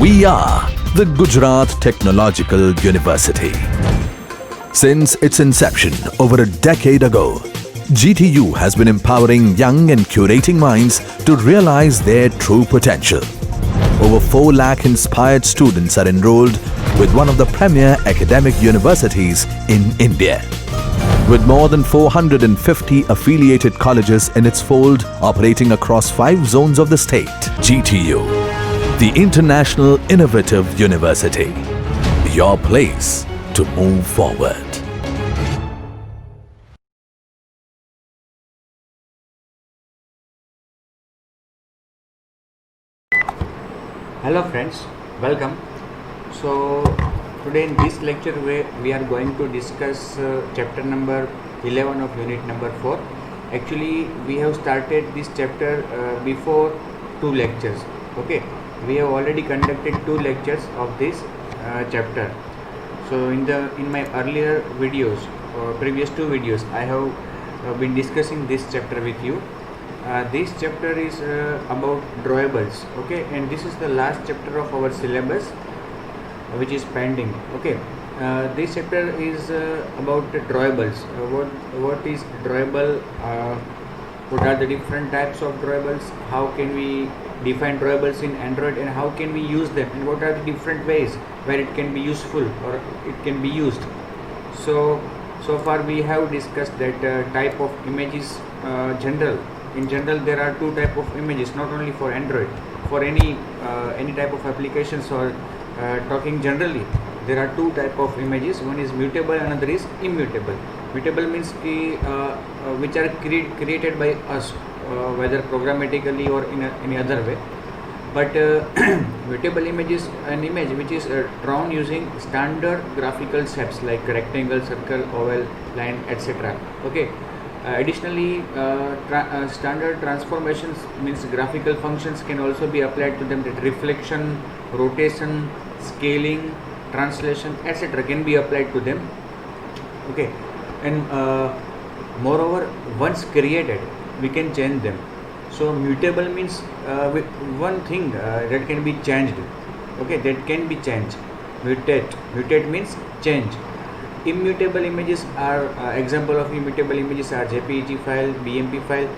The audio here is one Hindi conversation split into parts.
We are the Gujarat Technological University. Since its inception over a decade ago, GTU has been empowering young and curating minds to realize their true potential. Over 4 lakh inspired students are enrolled with one of the premier academic universities in India. With more than 450 affiliated colleges in its fold operating across 5 zones of the state, GTU, the International Innovative University, your place to move forward. Hello friends, welcome. So today in this lecture we are going to discuss chapter number 11 of unit number 4. Actually we have started this chapter before 2 lectures. Okay, we have already conducted 2 lectures of this chapter. So in my earlier videos, previous 2 videos, I have been discussing this chapter with you. This chapter is about drawables, okay, and this is the last chapter of our syllabus which is pending. Okay, this chapter is about drawables. What is drawable? What are the different types of drawables? How can we define drawables in Android, and how can we use them, and what are the different ways where it can be useful or it can be used? So far we have discussed that type of images general. In general, there are 2 type of images, not only for Android, for any type of applications, or talking generally, there are 2 type of images. One is mutable, another is immutable. Mutable means which are created by us, whether programmatically or in any other way. But mutable image is an image which is drawn using standard graphical shapes like rectangle, circle, oval, line, etc. Okay. Additionally, standard transformations means graphical functions can also be applied to them, that reflection, rotation, scaling, translation, etc. can be applied to them. Okay, and moreover, once created, we can change them. So mutable means one thing that can be changed. Okay, that can be changed. Mutate means change. Immutable images are example of immutable images are JPEG file, BMP file.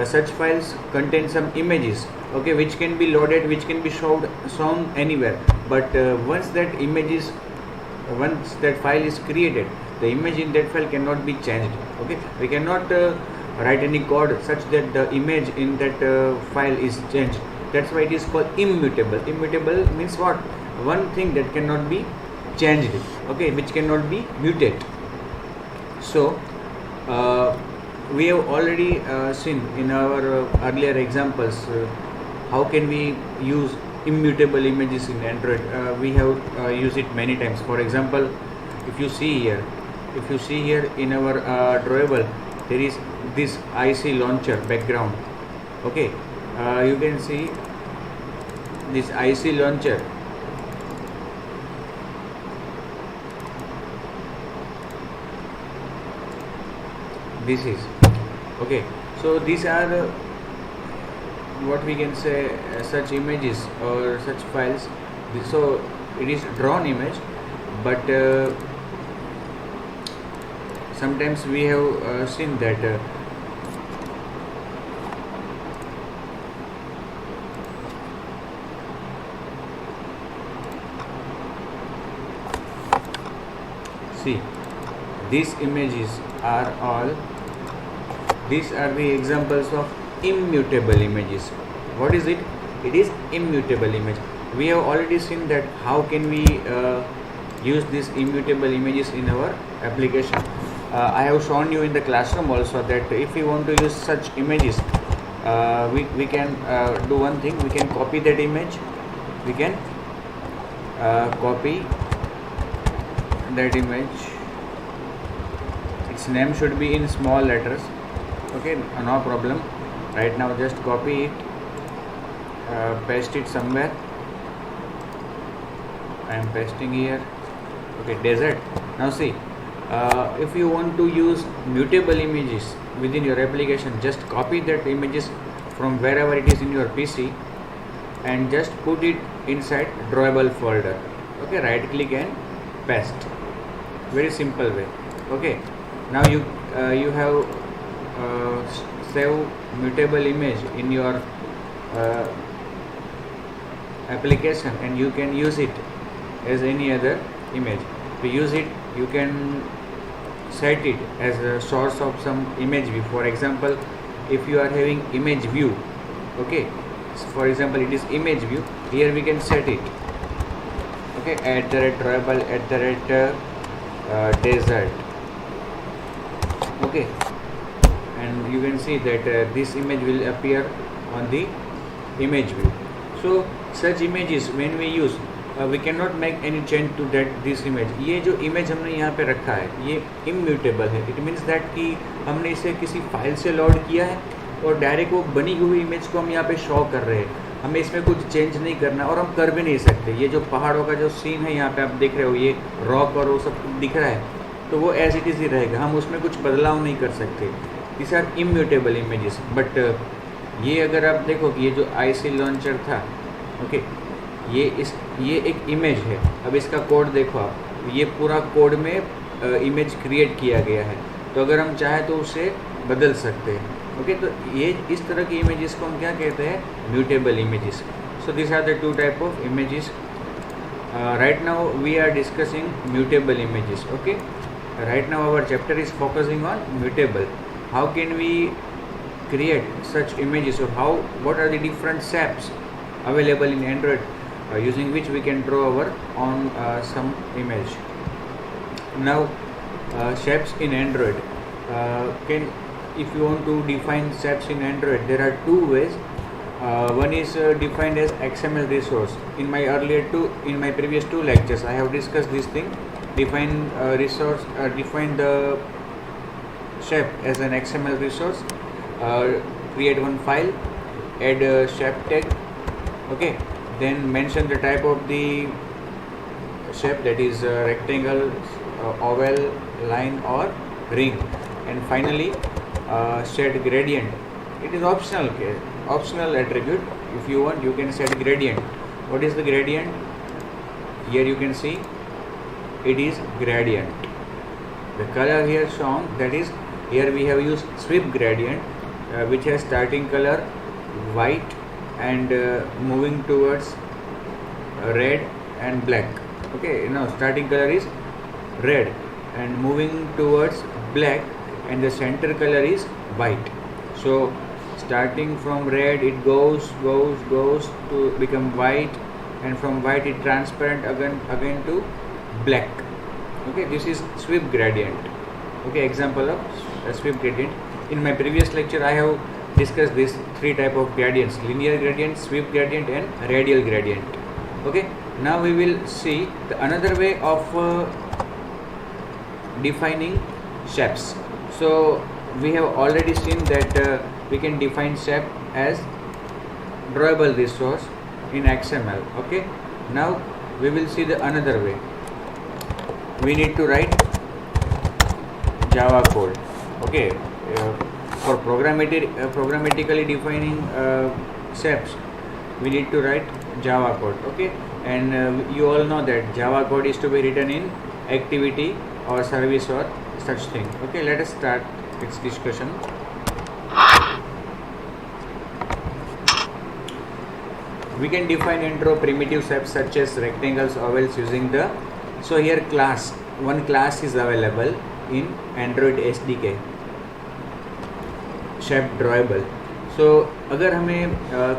Such files contain some images, okay, which can be loaded, which can be shown anywhere. But once that file is created, the image in that file cannot be changed. Okay, we cannot write any code such that the image in that file is changed. That's why it is called immutable. Immutable means what? One thing that cannot be changed, okay, which cannot be mutate. So we have already seen in our earlier examples how can we use immutable images in Android. We have used it many times. For example, if you see here in our drawable, there is this IC launcher background. Okay, you can see this IC launcher. This is okay. So these are what we can say such images or such files. So it is drawn image, but sometimes we have seen that see, these images are all. These are the examples of immutable images. What is it? It is immutable image. We have already seen that how can we use these immutable images in our application. I have shown you in the classroom also that if we want to use such images, we can do one thing. We can copy that image. We can copy that image. Its name should be in small letters. Okay, no problem. Right now just copy it, paste it somewhere. I am pasting here. Okay, desert. Now see, if you want to use mutable images within your application, just copy that images from wherever it is in your PC and just put it inside drawable folder. Okay, right click and paste. Very simple way. Okay, now you have save mutable image in your application, and you can use it as any other image. To use it, you can set it as a source of some image view. For example, if you are having image view, okay, so for example it is image view, here we can set it, okay, @drawable @desert, okay, and you can see that this image will appear on the image view. So such images when we use, we cannot make any change to that this image. ये जो image हमने यहाँ पे रखा है ये immutable है. It means that कि हमने इसे किसी फाइल से लोड किया है और डायरेक्ट वो बनी हुई इमेज को हम यहाँ पे शो कर रहे हैं. हमें इसमें कुछ चेंज नहीं करना और हम कर भी नहीं सकते. ये जो पहाड़ों का जो सीन है यहाँ पे आप देख रहे हो, ये रॉक और वो सब दिख रहा है, तो वो एज इट इज़ ही रहेगा. हम उसमें कुछ बदलाव नहीं कर सकते. This are immutable images. But ये अगर आप देखो कि ये जो IC लॉन्चर था, ओके, ये एक इमेज है. अब इसका कोड देखो आप, ये पूरा कोड में इमेज क्रिएट किया गया है. तो अगर हम चाहें तो उसे बदल सकते हैं. ओके, तो ये इस तरह की इमेजेस को हम क्या कहते हैं? Mutable images. So this are the two type of images. Right now we are discussing mutable images. Okay, right now our chapter is focusing on mutable. How can we create such images, or what are the different shapes available in Android using which we can draw our on some image. Now shapes in Android, if you want to define shapes in Android, there are two ways. One is defined as XML resource. In my previous two lectures I have discussed this thing. Define the shape as an XML resource. Create one file, add a shape tag, okay, then mention the type of the shape, that is rectangle, oval, line or ring, and finally set gradient. It is optional attribute. If you want, you can set gradient. What is the gradient? Here you can see it is gradient. The color here shown, that is, here we have used sweep gradient, which has starting color white and moving towards red and black. Okay, now starting color is red and moving towards black, and the center color is white. So starting from red it goes to become white, and from white it transparent again to black. Okay, this is sweep gradient. Okay, example of sweep gradient. In my previous lecture I have discussed these three type of gradients: linear gradient, sweep gradient and radial gradient. Okay, now we will see another way of defining shapes. So we have already seen that we can define shape as drawable resource in XML. Okay, now we will see the another way. We need to write Java code. Okay, for programmatically defining shapes, we need to write Java code. Okay, and you all know that Java code is to be written in activity or service or such thing. Okay, let us start its discussion. We can define and draw primitive shapes such as rectangles, ovals using the, so here one class is available in Android SDK, shape drawable. So अगर हमें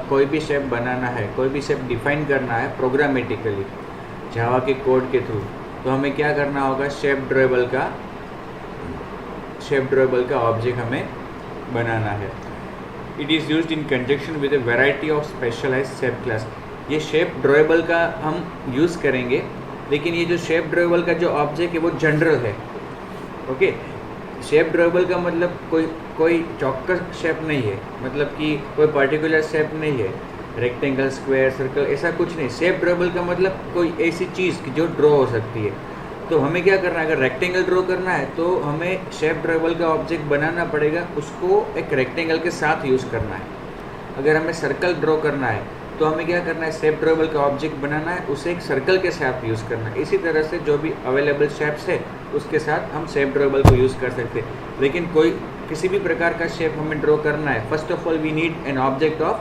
कोई भी शेप बनाना है, कोई भी शेप डिफाइन करना है प्रोग्रामेटिकली जावा के कोड के थ्रू, तो हमें क्या करना होगा? शेप ड्रॉएबल का ऑब्जेक्ट हमें बनाना है. It is used in conjunction with a variety of specialised shape class. ये शेप ड्रॉएबल का हम यूज़ करेंगे, लेकिन ये जो शेप ड्रॉएबल का जो ऑब्जेक्ट है वो जनरल है. ओके, शेप ड्रॉएबल का मतलब कोई चौक्कस शेप नहीं है, मतलब कि कोई पर्टिकुलर शेप नहीं है, रेक्टेंगल, स्क्वायर, सर्कल, ऐसा कुछ नहीं. शेप ड्रॉएबल का मतलब कोई ऐसी चीज़ जो ड्रॉ हो सकती है. तो हमें क्या करना है? अगर रेक्टेंगल ड्रॉ करना है तो हमें शेप ड्रॉएबल का ऑब्जेक्ट बनाना पड़ेगा, उसको एक रेक्टेंगल के साथ यूज़ करना है. अगर हमें सर्कल ड्रॉ करना है तो हमें क्या करना है, शेप ड्रॉएबल का ऑब्जेक्ट बनाना है, उसे एक सर्कल के साथ यूज़ करना है। इसी तरह से जो भी अवेलेबल शेप्स है उसके साथ हम शेप ड्रॉएबल को यूज़ कर सकते हैं। लेकिन किसी भी प्रकार का शेप हमें ड्रॉ करना है, first of all we need an object of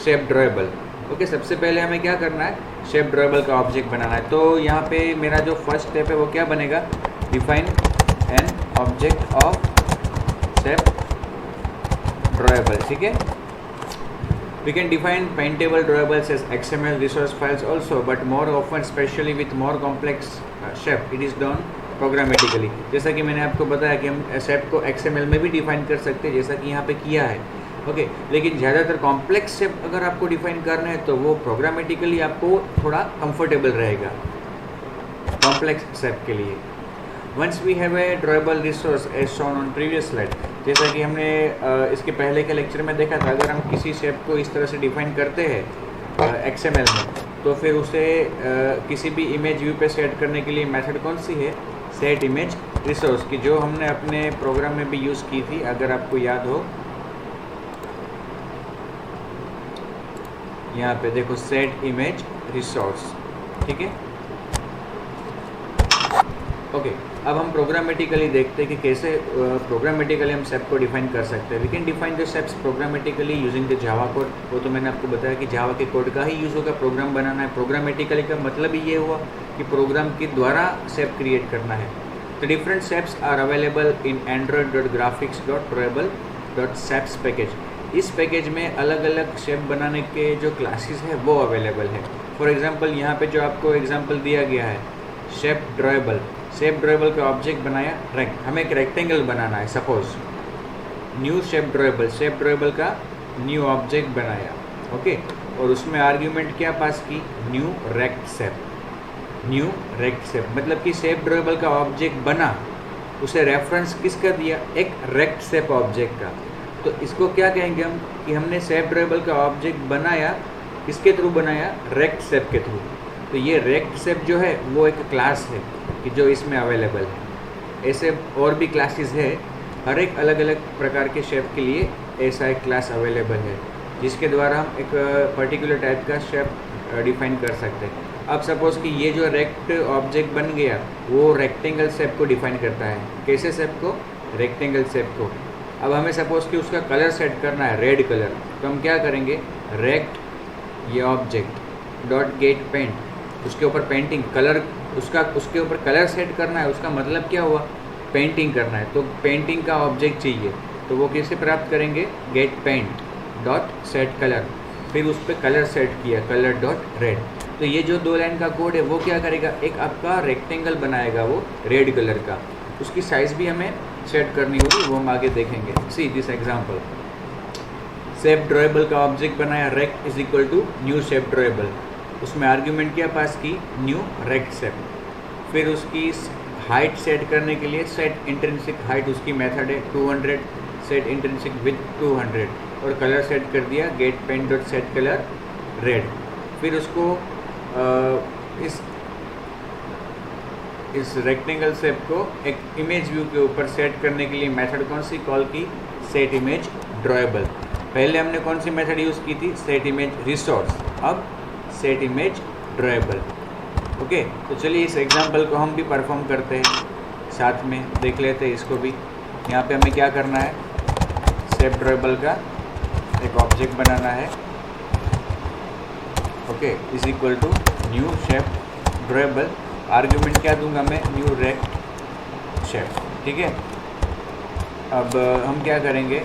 shape drawable. Okay, सबसे पहले हमें क्या करना है, शेप ड्रॉएबल का ऑब्जेक्ट बनाना है। तो यहाँ पे मेरा जो फर्स्ट स्टेप है वो क्या बनेगा, define N object of shape drawable. ठीक है, we can define paintable drawables as XML resource files also, but more often, especially with more complex shape, it is done programmatically। जैसा कि मैंने आपको बताया कि हम शेप को XML में भी डिफाइन कर सकते हैं, जैसा कि यहाँ पे किया है। ओके, लेकिन ज़्यादातर कॉम्प्लेक्स शेप अगर आपको डिफाइन करना है तो वो प्रोग्रामेटिकली आपको थोड़ा कंफर्टेबल रहेगा कॉम्प्लेक्स शेप के लिए। Once we have a drawable resource as shown on previous slide, जैसा कि हमने इसके पहले के लेक्चर में देखा था, अगर हम किसी शेप को इस तरह से डिफाइन करते हैं XML में, तो फिर उसे किसी भी इमेज व्यू पे सेट करने के लिए मेथड कौन सी है, सेट इमेज रिसोर्स की, जो हमने अपने प्रोग्राम में भी यूज़ की थी, अगर आपको याद हो। यहाँ पे देखो, सेट इमेज रिसोर्स। ठीक है, ओके, अब हम प्रोग्रामेटिकली देखते हैं कि कैसे प्रोग्रामेटिकली हम शेप को डिफाइन कर सकते हैं। We can define the shapes programmatically using the Java code. वो तो मैंने आपको बताया कि जावा के कोड का ही यूज़ होगा प्रोग्राम बनाना है। प्रोग्रामेटिकली का मतलब ही ये हुआ कि प्रोग्राम के द्वारा शेप क्रिएट करना है। The different shapes are available in android.graphics.drawable.sheps package. इस पैकेज में अलग अलग शेप बनाने के जो क्लासेस है वो अवेलेबल है। फॉर एग्जांपल, यहाँ पे जो आपको एग्जांपल दिया गया है, शेप ड्रॉएबल। शेप ड्रॉएबल का ऑब्जेक्ट बनाया हमें एक रेक्टेंगल बनाना है, सपोज न्यू शेप ड्रॉएबल का न्यू ऑब्जेक्ट बनाया। ओके, और उसमें आर्ग्यूमेंट क्या पास की, न्यू रेक्ट शेप। मतलब कि शेप ड्रॉएबल का ऑब्जेक्ट बना, उसे रेफरेंस किसका दिया, एक रेक्ट शेप ऑब्जेक्ट का। तो इसको क्या कहेंगे हम कि हमने शेप ड्रॉएबल का ऑब्जेक्ट बनाया, किसके थ्रू बनाया, रेक्ट शेप के थ्रू। तो ये रेक्ट शेप जो है वो एक क्लास है कि जो इसमें अवेलेबल है। ऐसे और भी क्लासेस है, हर एक अलग अलग प्रकार के शेप के लिए ऐसा एक क्लास अवेलेबल है, जिसके द्वारा हम एक पर्टिकुलर टाइप का शेप डिफाइन कर सकते हैं। अब सपोज़ कि ये जो रेक्ट ऑब्जेक्ट बन गया, वो रेक्टेंगल शेप को डिफाइन करता है। कैसे शेप को, रेक्टेंगल शेप को। अब हमें सपोज़ कि उसका कलर सेट करना है, रेड कलर, तो हम क्या करेंगे, रेक्ट ये ऑब्जेक्ट डॉट गेट पेंट, उसके ऊपर पेंटिंग कलर, उसके ऊपर कलर सेट करना है। उसका मतलब क्या हुआ, पेंटिंग करना है, तो पेंटिंग का ऑब्जेक्ट चाहिए, तो वो कैसे प्राप्त करेंगे, get paint dot set colour, फिर उस पर कलर सेट किया, कलर डॉट रेड। तो ये जो 2 लाइन का कोड है वो क्या करेगा, एक आपका रेक्टेंगल बनाएगा वो रेड कलर का। उसकी साइज़ भी हमें सेट करनी होगी, वो हम आगे देखेंगे। See this example, shape drawable का ऑब्जेक्ट बनाया, rect is equal to new shape drawable, उसमें आर्ग्यूमेंट क्या पास की, न्यू रेक्ट शेप। फिर उसकी हाइट सेट करने के लिए सेट इंट्रिंसिक हाइट उसकी मेथड है 200, सेट इंट्रिंसिक विथ 200, और कलर सेट कर दिया get paint dot set colour red. फिर उसको इस रेक्टेंगल शेप को एक इमेज व्यू के ऊपर सेट करने के लिए मेथड कौन सी कॉल की, सेट इमेज ड्रॉएबल। पहले हमने कौन सी मेथड यूज़ की थी, सेट इमेज रिसोर्स, अब सेट इमेज ड्रॉएबल। ओके, तो चलिए इस एग्जांपल को हम भी परफॉर्म करते हैं, साथ में देख लेते हैं इसको भी। यहाँ पे हमें क्या करना है, शेप ड्रॉएबल का एक ऑब्जेक्ट बनाना है। Okay, is equal to new shape drawable, argument क्या दूंगा मैं, न्यू रेक्ट शेप। ठीक है, अब हम क्या करेंगे,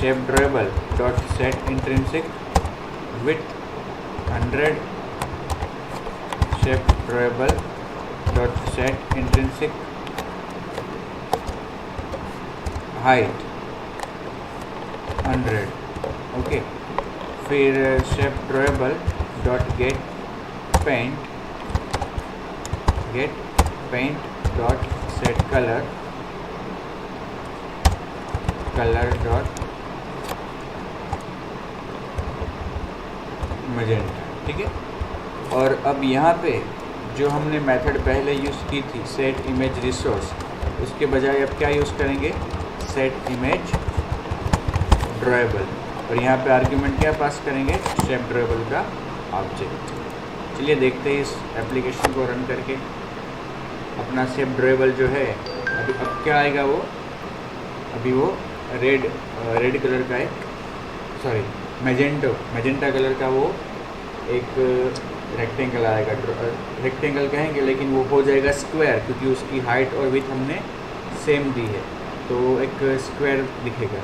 shape drawable dot set intrinsic width 100 shape drawable dot set intrinsic height 100। Okay, फिर shape drawable dot get paint dot set colour dot magenta. ठीक है, और अब यहाँ पे जो हमने मेथड पहले यूज़ की थी सेट इमेज रिसोर्स, उसके बजाय अब क्या यूज़ करेंगे, सेट इमेज ड्रॉएबल। और यहाँ पे आर्ग्यूमेंट क्या पास करेंगे, शेप ड्रॉएबल का ऑब्जेक्ट। चलिए देखते हैं इस एप्लीकेशन को रन करके। अपना शेप ड्रॉएबल जो है अभी अब क्या आएगा, वो अभी वो रेड कलर का एक मैजेंटा कलर का वो एक रेक्टेंगल आएगा। रेक्टेंगल कहेंगे लेकिन वो हो जाएगा स्क्वायर, क्योंकि उसकी हाइट और विड्थ हमने सेम दी है, तो एक स्क्वायर दिखेगा।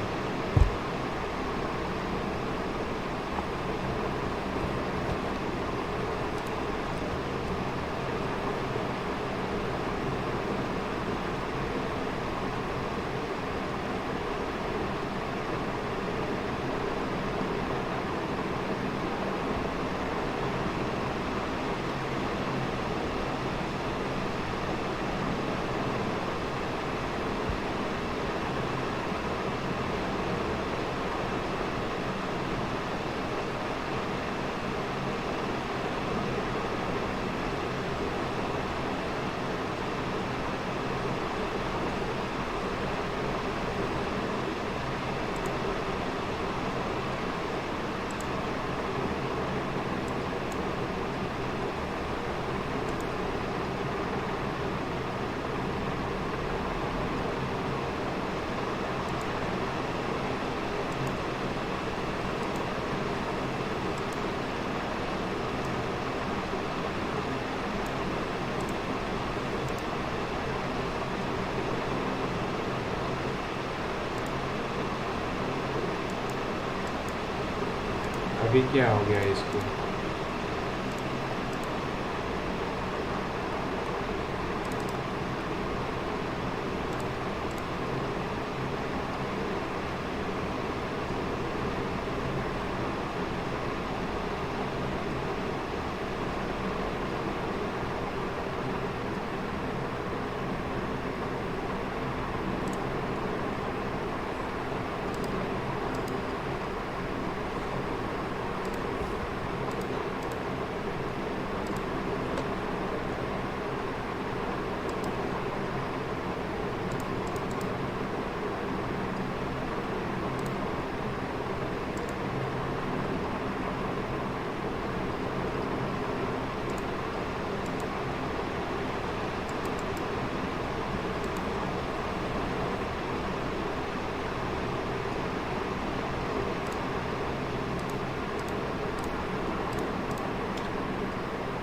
अभी क्या हो गया इसको,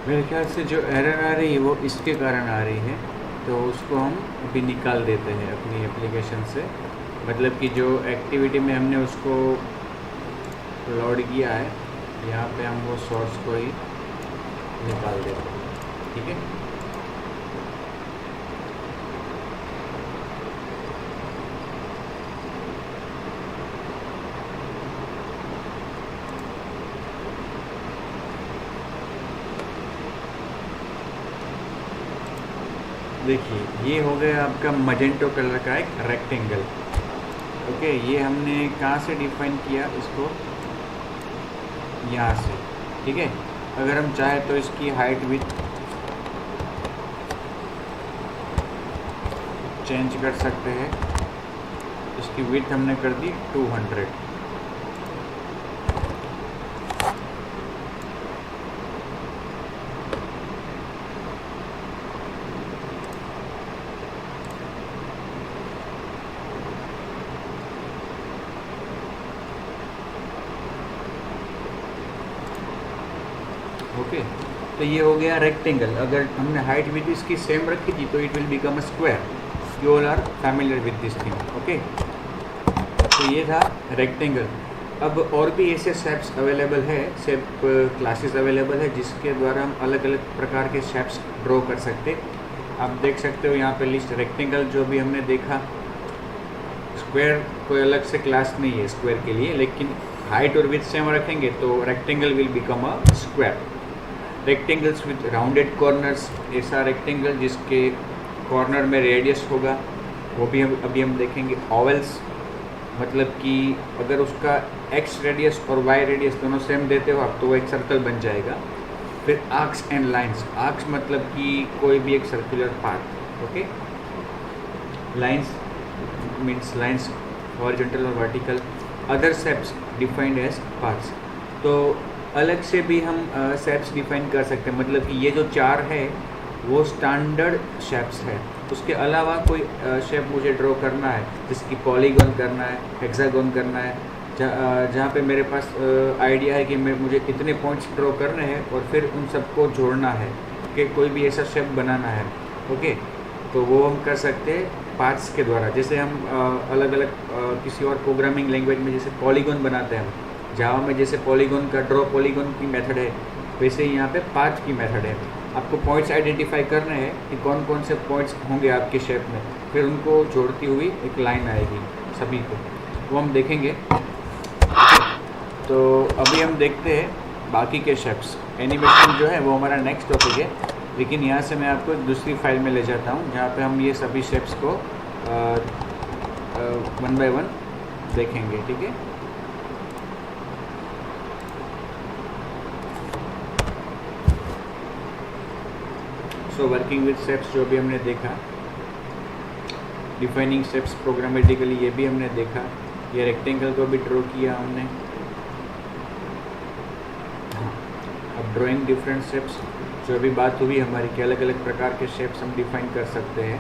मेरे ख्याल से जो एरर आ रही है वो इसके कारण आ रही है, तो उसको हम अभी निकाल देते हैं अपनी एप्लीकेशन से। मतलब कि जो एक्टिविटी में हमने उसको लोड किया है, यहाँ पे हम वो सोर्स को ही निकाल देते हैं, ठीक है। देखिए ये हो गया आपका मजेंटो कलर का एक रेक्टेंगल। ओके, ये हमने कहाँ से डिफाइन किया इसको, यहाँ से, ठीक है। अगर हम चाहें तो इसकी हाइट विड्थ चेंज कर सकते हैं। इसकी विड्थ हमने कर दी 200। ओके, तो ये हो गया रेक्टेंगल। अगर हमने हाइट विड्थ इसकी सेम रखी थी तो it will become a square. You all are familiar with this thing, okay. तो ये था रेक्टेंगल। अब और भी ऐसे शेप्स अवेलेबल है, शेप क्लासेस अवेलेबल है, जिसके द्वारा हम अलग अलग प्रकार के शेप्स ड्रॉ कर सकते। आप देख सकते हो यहाँ पे लिस्ट। रेक्टेंगल जो भी हमने देखा, स्क्वायर कोई अलग से क्लास नहीं है स्क्वायर के लिए, लेकिन हाइट और विड्थ सेम रखेंगे तो rectangle will become a square. Rectangles with rounded corners, ऐसा रेक्टेंगल जिसके कॉर्नर में रेडियस होगा, वो भी अभी हम देखेंगे। ओवल्स, मतलब कि अगर उसका एक्स रेडियस और वाई रेडियस दोनों सेम देते हो आप तो वो एक सर्कल बन जाएगा। फिर आर्क्स एंड लाइंस, आर्क्स मतलब कि कोई भी एक circular path, okay. Lines means lines horizontal और vertical. Other shapes defined as paths. तो अलग से भी हम शेप्स डिफाइन कर सकते हैं, मतलब कि ये जो 4 है वो स्टैंडर्ड शेप्स है। उसके अलावा कोई शेप मुझे ड्रॉ करना है, जिसकी पॉलीगॉन करना है, हेक्सागोन करना है, जहाँ पे मेरे पास आइडिया है कि मुझे इतने पॉइंट्स ड्रॉ करने हैं और फिर उन सबको जोड़ना है कि कोई भी ऐसा शेप बनाना है। ओके, तो वो हम कर सकते हैं पार्ट्स के द्वारा। जैसे हम अलग अलग किसी और प्रोग्रामिंग लैंग्वेज में जैसे पॉलीगॉन बनाते हैं, हम जावा में जैसे पॉलीगॉन का ड्रॉ पॉलीगॉन की मेथड है, वैसे ही यहाँ पे पाथ की मेथड है। आपको पॉइंट्स आइडेंटिफाई करने हैं कि कौन कौन से पॉइंट्स होंगे आपके शेप में, फिर उनको जोड़ती हुई एक लाइन आएगी सभी को, वो हम देखेंगे। तो अभी हम देखते हैं बाकी के शेप्स। एनिमेशन जो है वो हमारा नेक्स्ट टॉपिक है, लेकिन यहाँ से मैं आपको एक दूसरी फाइल में ले जाता हूँ जहाँ पे हम ये सभी शेप्स को 1 बाय 1 देखेंगे। ठीक है, सो वर्किंग विद शेप्स जो भी हमने देखा, डिफाइनिंग शेप्स प्रोग्रामेटिकली ये भी हमने देखा, ये रेक्टेंगल को भी ड्रॉ किया हमने। अब ड्राइंग डिफरेंट शेप्स, जो अभी बात हुई हमारी कि अलग अलग प्रकार के शेप्स हम डिफाइन कर सकते हैं।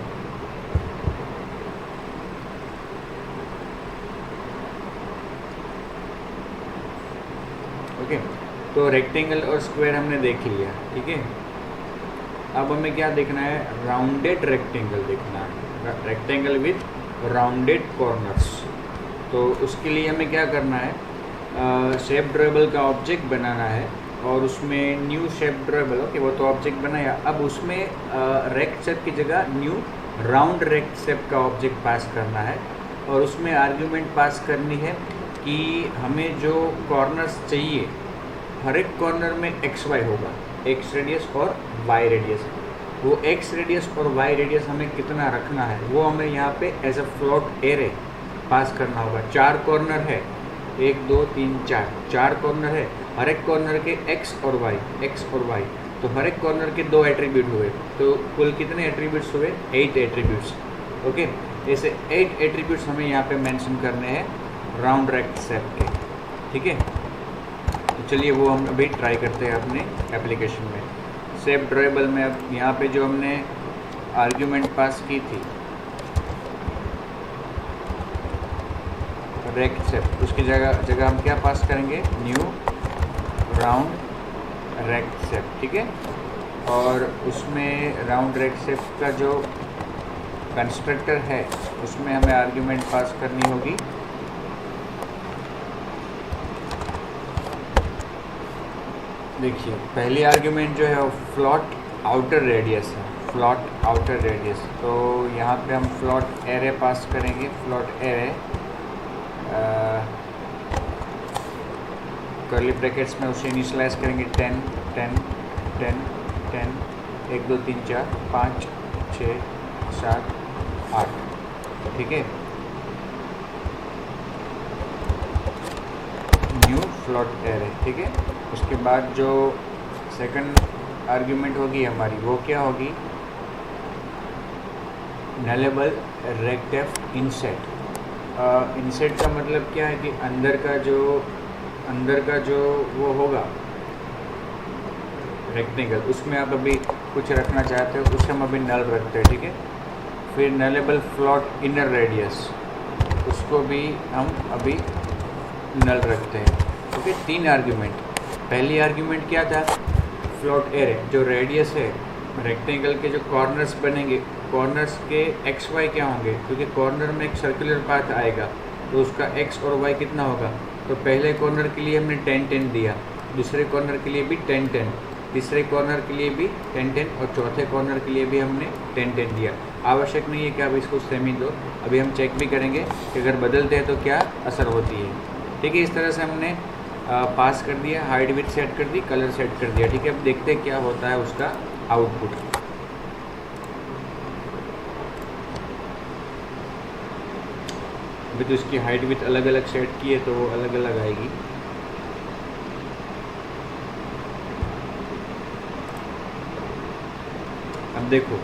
ओके, तो रेक्टेंगल और स्क्वायर हमने देख लिया। ठीक है, अब हमें क्या देखना है, राउंडेड रेक्टेंगल देखना है, रेक्टेंगल विद राउंडेड कॉर्नर्स। तो उसके लिए हमें क्या करना है, शेप ड्राइबल का ऑब्जेक्ट बनाना है और उसमें न्यू शेप ड्राइबल। ओके, वो तो ऑब्जेक्ट बनाया, अब उसमें रेक्ट शेप की जगह न्यू राउंड रेक्ट शेप का ऑब्जेक्ट पास करना है और उसमें आर्ग्यूमेंट पास करनी है कि हमें जो कॉर्नर्स चाहिए, हर एक कॉर्नर में एक्स वाई होगा, एक्स रेडियस और वाई रेडियस। वो एक्स रेडियस और वाई रेडियस हमें कितना रखना है वो हमें यहाँ पे एज अ फ्लोट एरे पास करना होगा। 4 कॉर्नर है, 1 2 3 4, 4 कॉर्नर है, हर एक कॉर्नर के एक्स और वाई, एक्स और वाई, तो हर एक कॉर्नर के 2 एट्रीब्यूट हुए, तो कुल कितने एट्रीब्यूट्स हुए, 8 एट्रीब्यूट्स। ओके, ऐसे 8 एट्रीब्यूट्स हमें यहाँ पे मेंशन करने हैं राउंड रेक्ट शेप के। ठीक है, तो चलिए वो हम अभी ट्राई करते हैं अपने एप्लीकेशन में। शेप ड्राइबल में अब यहाँ पे जो हमने आर्ग्यूमेंट पास की थी रेक्ट शेप, उसकी जगह हम क्या पास करेंगे, न्यू राउंड रेक्ट शेप। ठीक है, और उसमें राउंड रेक्ट शेप का जो कंस्ट्रक्टर है उसमें हमें आर्ग्यूमेंट पास करनी होगी देखिए पहली आर्ग्यूमेंट जो है वो फ्लॉट आउटर रेडियस है, फ्लॉट आउटर रेडियस। तो यहाँ पे हम फ्लॉट एरे पास करेंगे, फ्लॉट एरे कर्ली ब्रैकेट्स में उसे इनिशियलाइज करेंगे 10 10 10 10 1 2 3 4 5 6 7 8। ठीक है, न्यू फ्लॉट एरे। ठीक है, उसके बाद जो सेकंड आर्ग्यूमेंट होगी हमारी वो क्या होगी, नलेबल रेक्टेफ इनसेट। इनसेट का मतलब क्या है कि अंदर का जो वो होगा रेक्टेंगल, उसमें आप अभी कुछ रखना चाहते हो, उसे हम अभी नल रखते हैं। ठीक है, फिर नलेबल फ्लॉट इनर रेडियस, उसको भी हम अभी नल रखते हैं। Okay, 3 argument. पहली आर्ग्यूमेंट क्या था, फ्लॉट एरे, जो रेडियस है रेक्टेंगल के जो कॉर्नर्स बनेंगे, कॉर्नर्स के एक्स वाई क्या होंगे, क्योंकि कॉर्नर में एक सर्कुलर पाथ आएगा तो उसका एक्स और वाई कितना होगा। तो पहले कॉर्नर के लिए हमने 10 10 दिया, दूसरे कॉर्नर के लिए भी 10 10, तीसरे कॉर्नर के लिए भी 10 10 और चौथे कॉर्नर के लिए भी हमने 10 10 दिया। आवश्यक नहीं है कि आप इसको सेम ही दो, अभी हम चेक भी करेंगे कि अगर बदलते हैं तो क्या असर होती है। ठीक है, इस तरह से हमने पास कर दिया, हाइट विड्थ सेट कर दी, कलर सेट कर दिया। ठीक है, अब देखते हैं क्या होता है उसका आउटपुट। अभी तो इसकी हाइट विड्थ अलग अलग सेट की है तो वो अलग अलग आएगी। अब देखो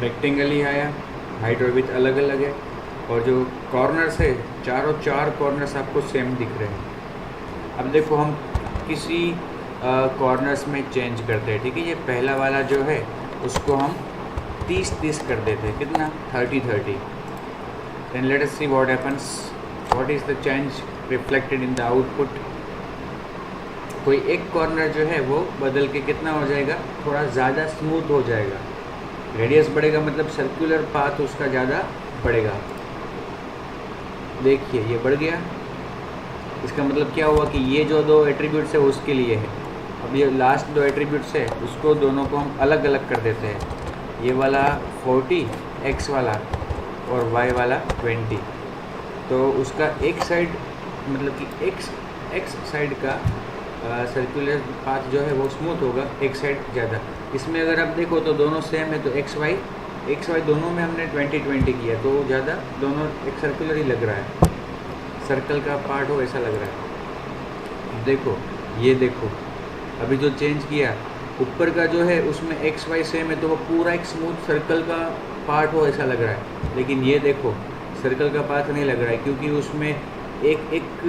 रेक्टेंगल ही आया, हाइट और विड्थ अलग अलग है, और जो कॉर्नर्स है चार कॉर्नर्स आपको सेम दिख रहे हैं। अब देखो हम किसी कॉर्नर्स में चेंज करते हैं, ठीक है। ये पहला वाला जो है उसको हम 30-30 कर देते हैं, कितना 30-30। Then let us see what happens, what is the change reflected in the output. कोई एक कॉर्नर जो है वो बदल के कितना हो जाएगा, थोड़ा ज़्यादा स्मूथ हो जाएगा। रेडियस बढ़ेगा मतलब सर्कुलर पाथ उसका ज़्यादा बढ़ेगा। देखिए ये बढ़ गया, इसका मतलब क्या हुआ कि ये जो दो एट्रीब्यूट्स है उसके लिए है। अब ये लास्ट दो एट्रीब्यूट्स है उसको दोनों को हम अलग अलग कर देते हैं। ये वाला 40 x वाला और y वाला 20, तो उसका एक साइड मतलब कि x साइड का सर्कुलर पाथ जो है वो स्मूथ होगा, एक साइड ज़्यादा। इसमें अगर आप देखो तो दोनों सेम है, तो एक्स वाई दोनों में हमने 20-20 किया, तो ज़्यादा दोनों एक सर्कुलर ही लग रहा है, सर्कल का पार्ट हो ऐसा लग रहा है। देखो ये देखो अभी जो चेंज किया ऊपर का जो है उसमें एक्स वाई सेम है, तो वो पूरा एक स्मूथ सर्कल का पार्ट हो ऐसा लग रहा है। लेकिन ये देखो सर्कल का पार्ट नहीं लग रहा है, क्योंकि उसमें एक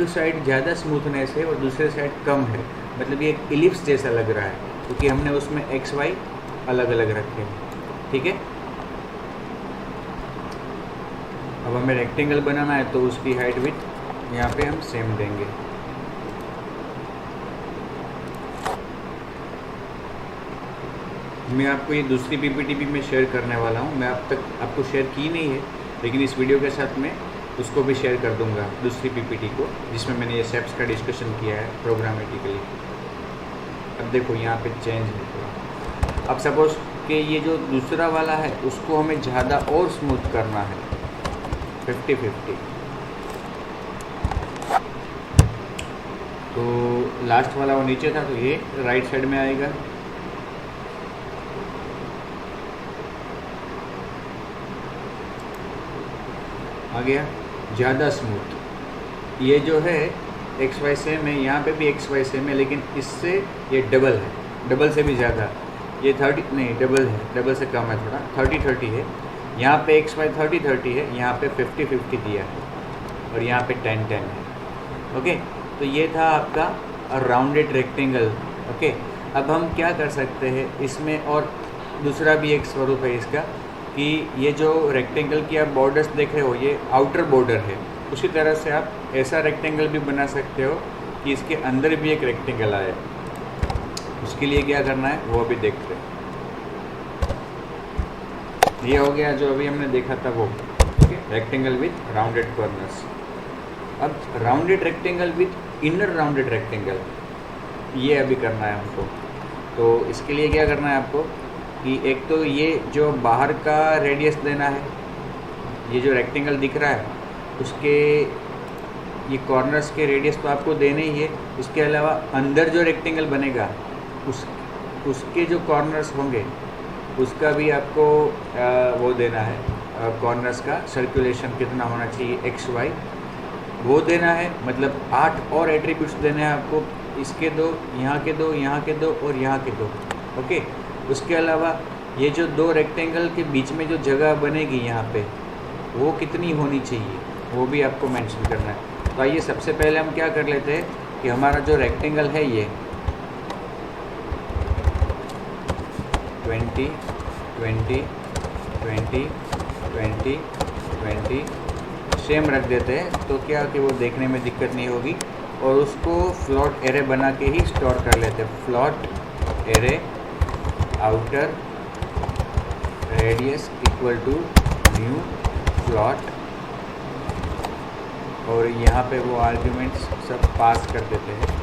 साइड ज़्यादा स्मूथनेस है और दूसरे साइड कम है, मतलब ये एक इलिप्स जैसा लग रहा है, क्योंकि हमने उसमें एक्स वाई अलग अलग रखे हैं, ठीक है। अब हमें रेक्टेंगल बनाना है तो उसकी हाइट विड्थ यहाँ पे हम सेम देंगे। मैं आपको ये दूसरी पीपीटी भी मैं शेयर करने वाला हूँ, मैं अब तक आपको शेयर की नहीं है, लेकिन इस वीडियो के साथ मैं उसको भी शेयर कर दूंगा, दूसरी पीपीटी को, जिसमें मैंने ये स्टेप्स का डिस्कशन किया है प्रोग्रामेटिकली। अब देखो यहाँ पे चेंज है। अब सपोज कि ये जो दूसरा वाला है उसको हमें ज़्यादा और स्मूथ करना है, 50-50। तो लास्ट वाला वो नीचे था, तो ये राइट साइड में आएगा। आ गया ज़्यादा स्मूथ। ये जो है एक्स वाई सेम है, यहाँ पे भी एक्स वाई सेम है, लेकिन इससे ये डबल है, डबल से भी ज़्यादा। ये 30 नहीं, डबल है, डबल से कम है थोड़ा, 30-30 है। यहाँ पे एक्स वाई 30-30 है, यहाँ पे 50-50 दिया है, और यहाँ पे 10-10 है। ओके, तो ये था आपका राउंडेड रेक्टेंगल। ओके, अब हम क्या कर सकते हैं इसमें, और दूसरा भी एक स्वरूप है इसका, कि ये जो रेक्टेंगल की आप बॉर्डर्स देख रहे हो ये आउटर बॉर्डर है, उसी तरह से आप ऐसा रेक्टेंगल भी बना सकते हो कि इसके अंदर भी एक रेक्टेंगल आए। उसके लिए क्या करना है वो अभी देखते हैं। ये हो गया जो अभी हमने देखा था वो, ठीक है, रेक्टेंगल विथ राउंडेड कॉर्नर्स। अब rounded rectangle with inner rounded rectangle, ये अभी करना है हमको। तो इसके लिए क्या करना है आपको कि एक तो ये जो बाहर का रेडियस देना है, ये जो रेक्टेंगल दिख रहा है उसके ये कॉर्नर्स के रेडियस तो आपको देने ही है। उसके अलावा अंदर जो रेक्टेंगल बनेगा उसके जो कॉर्नर्स होंगे उसका भी आपको वो देना है, कॉर्नर्स का सर्कुलेशन कितना होना चाहिए एक्स वाई, वो देना है। मतलब 8 और एट्रीब्यूट्स देने हैं आपको, इसके 2, यहाँ के 2, यहाँ के 2 और यहाँ के 2। ओके, उसके अलावा ये जो 2 रेक्टेंगल के बीच में जो जगह बनेगी यहाँ पे वो कितनी होनी चाहिए वो भी आपको मेंशन करना है। तो आइए सबसे पहले हम क्या कर लेते हैं कि हमारा जो रेक्टेंगल है ये 20, 20, 20, 20, 20 सेम रख देते हैं, तो क्या कि वो देखने में दिक्कत नहीं होगी। और उसको फ्लोट एरे बना के ही स्टोर कर लेते हैं। Float array outer radius equal to new float, और यहाँ पे वो आर्ग्यूमेंट्स सब पास कर देते हैं।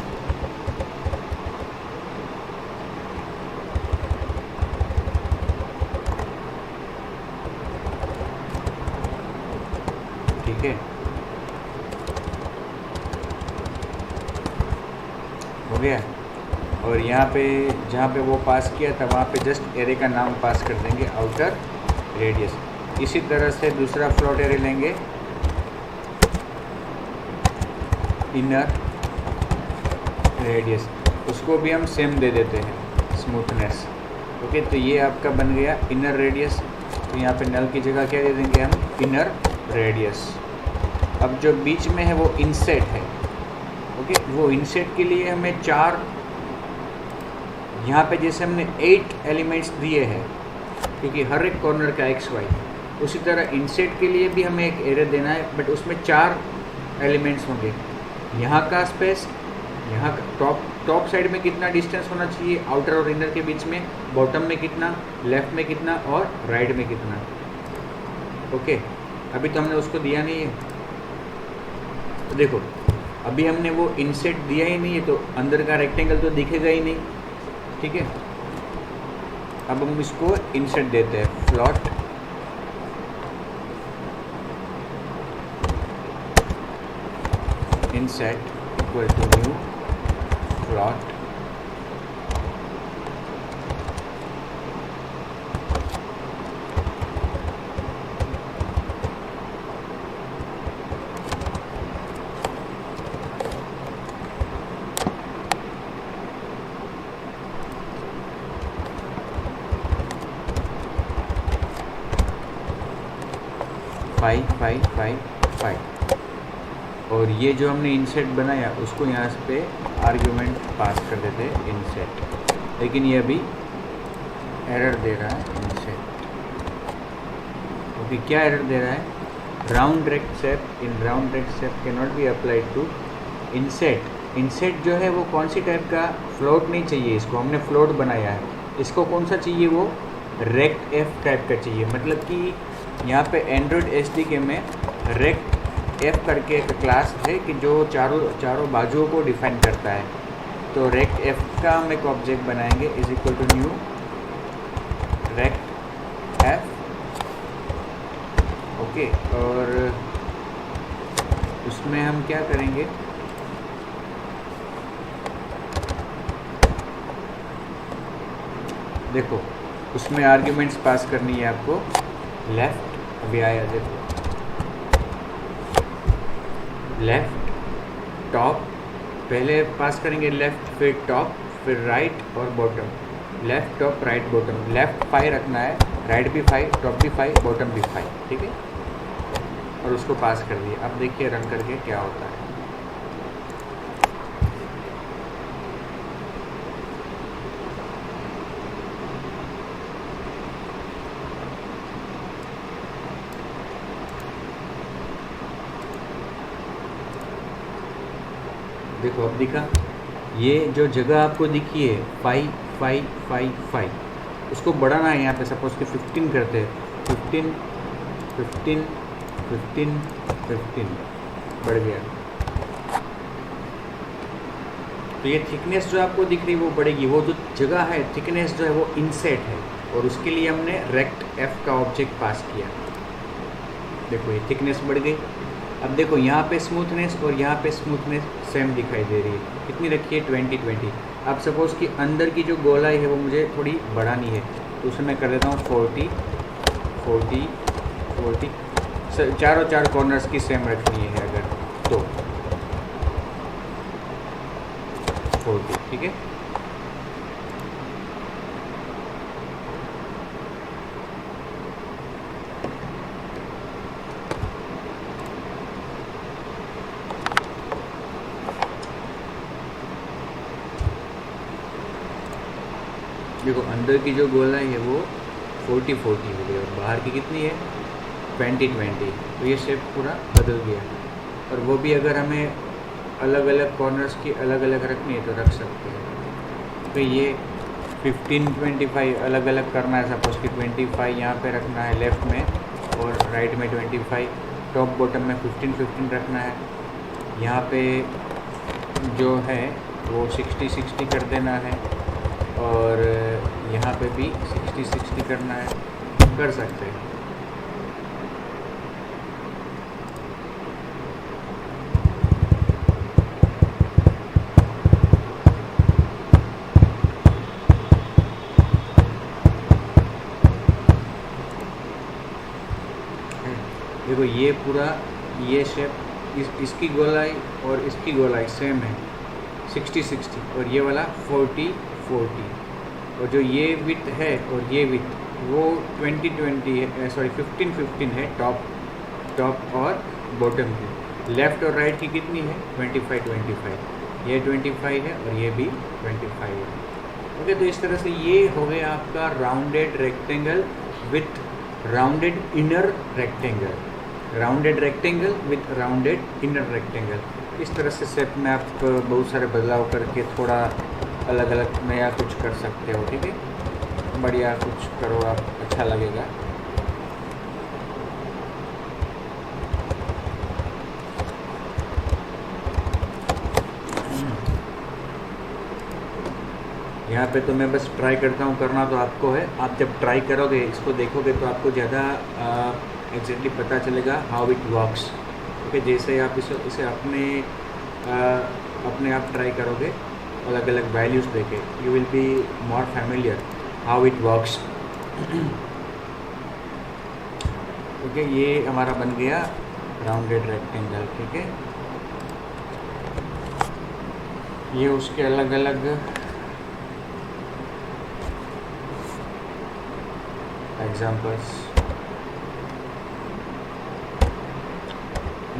ठीक है, हो गया। और यहाँ पे जहाँ पे वो पास किया था वहाँ पे जस्ट एरे का नाम पास कर देंगे, आउटर रेडियस। इसी तरह से दूसरा फ्लोट एरे लेंगे, इनर रेडियस, उसको भी हम सेम दे देते हैं, स्मूथनेस। ओके, तो ये आपका बन गया इनर रेडियस। तो यहाँ पे नल की जगह क्या दे देंगे हम, इनर रेडियस। अब जो बीच में है वो इनसेट है। ओके, वो इनसेट के लिए हमें 4, यहाँ पे जैसे हमने 8 एलिमेंट्स दिए हैं क्योंकि हर एक कॉर्नर का एक्स वाई, उसी तरह इनसेट के लिए भी हमें एक एरे देना है, बट उसमें 4 एलिमेंट्स होंगे। यहाँ का स्पेस, यहाँ टॉप साइड में कितना डिस्टेंस होना चाहिए आउटर और इनर के बीच में, बॉटम में कितना, लेफ्ट में कितना और राइट में कितना। ओके, अभी तो हमने उसको दिया नहीं है, तो देखो अभी हमने वो इनसेट दिया ही नहीं है तो अंदर का रेक्टेंगल तो दिखेगा ही नहीं। ठीक है, अब हम इसको इंसर्ट देते हैं, float insert equal to new float five five five five. और ये जो हमने इनसेट बनाया उसको यहाँ पे आर्ग्यूमेंट पास कर देते हैं इनसेट, लेकिन ये अभी एरर दे रहा है इनसेट। ओके, क्या एरर दे रहा है? Round rect shape in round rect shape cannot be applied to inset. Inset जो है वो कौन सी टाइप का, फ्लोट नहीं चाहिए इसको, हमने फ्लोट बनाया है। इसको कौन सा चाहिए, वो रेक्ट एफ टाइप का चाहिए। मतलब कि यहाँ पे एंड्रॉयड एसडीके में रेक्ट एफ करके एक क्लास है कि जो चारों बाजुओं को डिफाइन करता है। तो रेक्ट एफ का हम एक ऑब्जेक्ट बनाएंगे is equal to new rect F. Okay, और उसमें हम क्या करेंगे, देखो उसमें आर्ग्यूमेंट्स पास करनी है आपको। लेफ्ट, अभी आया देखो, लेफ्ट टॉप, पहले पास करेंगे लेफ्ट, फिर टॉप, फिर राइट और bottom. Left top right bottom. Left 5 रखना है, राइट भी 5, टॉप भी 5, बॉटम भी 5। ठीक है, और उसको पास कर दिए। अब देखिए रन करके क्या होता है। देखो अब दिखा, ये जो जगह आपको दिखी है 5 5 5 5, उसको बढ़ाना है। यहाँ पे सपोज कि 15 करते हैं, 15 15 15 15 बढ़ गया। तो ये थिकनेस जो आपको दिख रही है वो बढ़ेगी। वो जो जगह है थिकनेस जो है वो इनसेट है, और उसके लिए हमने रेक्ट एफ का ऑब्जेक्ट पास किया। देखो ये थिकनेस बढ़ गई। अब देखो यहाँ पे स्मूथनेस और यहाँ पे स्मूथनेस सेम दिखाई दे रही है। कितनी रखी है? 20 20। अब सपोज़ कि अंदर की जो गोलाई है वो मुझे थोड़ी बढ़ानी है, तो उसे मैं कर देता हूँ 40 40 40। चारों कॉर्नर्स की सेम रखनी है अगर तो 40। ठीक है, देखो अंदर की जो गोलाई है वो 40 40 हो गई और बाहर की कितनी है? 20 20। तो ये शेप पूरा बदल गया। और वो भी अगर हमें अलग अलग कॉर्नर्स की अलग अलग रखनी है तो रख सकते हैं। तो ये 15 25 अलग अलग करना है। सपोज कि 25 यहाँ पे रखना है लेफ़्ट में, और राइट में 25। टॉप बॉटम में 15 15 रखना है। यहाँ पे जो है वो 60 60 कर देना है, और यहाँ पे भी 60 60 करना है। कर सकते हैं। देखो ये पूरा ये शेप इसकी गोलाई और इसकी गोलाई सेम है 60 60, और ये वाला 40 40। और जो ये विथ है और ये विथ वो 20 20 है, सॉरी 15 15 है टॉप टॉप और बॉटम की। लेफ़्ट और राइट की कितनी है 25 25, ये 25 है और ये भी 25 है। ओके, तो इस तरह से ये हो गया आपका rounded rectangle with rounded inner rectangle, rounded rectangle with rounded inner rectangle. इस तरह से शेप में आप बहुत सारे बदलाव करके थोड़ा अलग अलग नया कुछ कर सकते हो। ठीक है, बढ़िया कुछ करो आप, अच्छा लगेगा। यहाँ पे तो मैं बस ट्राई करता हूँ, करना तो आपको है। आप जब ट्राई करोगे, इसको देखोगे तो आपको ज़्यादा एग्जैक्टली पता चलेगा हाउ इट वर्क्स। ओके, जैसे आप इसे अपने आप ट्राई करोगे अलग अलग वैल्यूज़ देके, you will be more familiar how it works. Okay, ये हमारा बन गया राउंडेड रेक्टेंगल। ठीक है, ये उसके अलग अलग examples.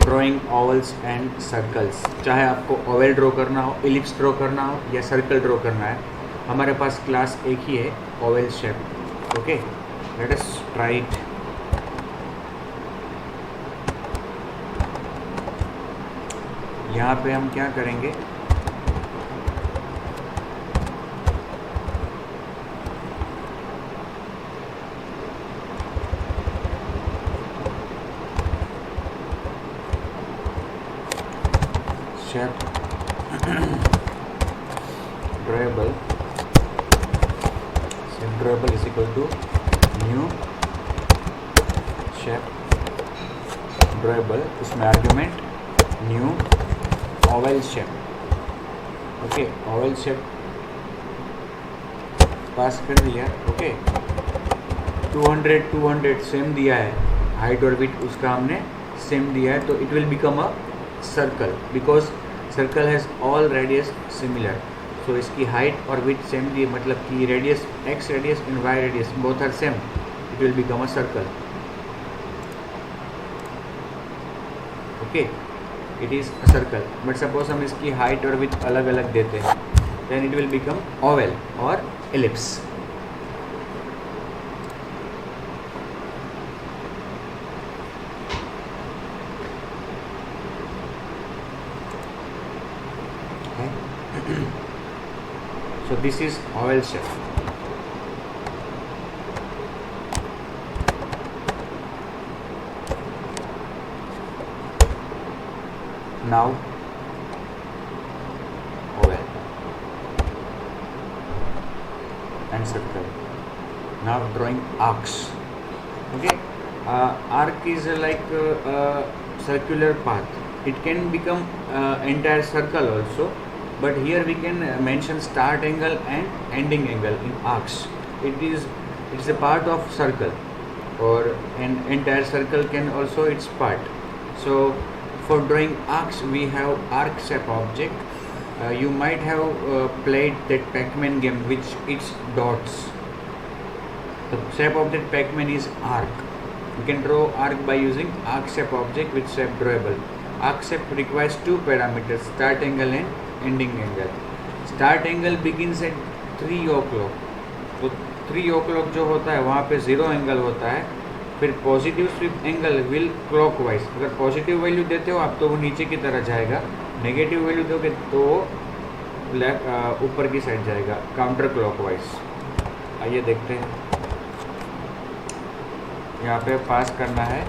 Drawing vowels and circles, चाहे आपको ओवल ड्रॉ करना हो, इलिप्स ड्रॉ करना हो या सर्कल ड्रॉ करना है, हमारे पास क्लास एक ही है, Oval shape. Okay, let us try it. यहाँ पे हम क्या करेंगे, shape drawable, shape drawable is equal to new shape drawable, इसमें argument new oval shape. Okay, oval shape pass कर दिया। ओके, 200 200 सेम दिया है, हाइट और विड्थ उसका हमने सेम दिया है, तो it will become a circle because circle has all radius similar. So इसकी हाइट और विड्थ सेम दी, मतलब कि radius x radius and y radius both are same, it will become a circle. Okay, it is a circle, but suppose हम इसकी हाइट और विड्थ अलग अलग देते हैं, then it will become oval और ellipse. So this is oval shape. Now oval and circle. Now drawing arcs. Okay, arc is like a circular path. It can become entire circle also. But here we can mention start angle and ending angle in arcs. It's a part of circle, or an entire circle can also its part. So for drawing arcs we have arc shape object. You might have played that Pac-Man game which it's dots. The shape of that Pac-Man is arc. You can draw arc by using arc shape object with shape drawable. Arc shape requires two parameters, start angle and ending angle. Start angle begins at 3 o'clock, तो 3 o'clock जो होता है वहाँ पे 0 एंगल होता है। फिर positive sweep angle will clockwise, अगर पॉजिटिव वैल्यू देते हो आप तो वो नीचे की तरह जाएगा, नेगेटिव वैल्यू दोगे तो वो ऊपर की साइड जाएगा, काउंटर क्लॉकवाइज। आइए देखते हैं, यहाँ पे पास करना है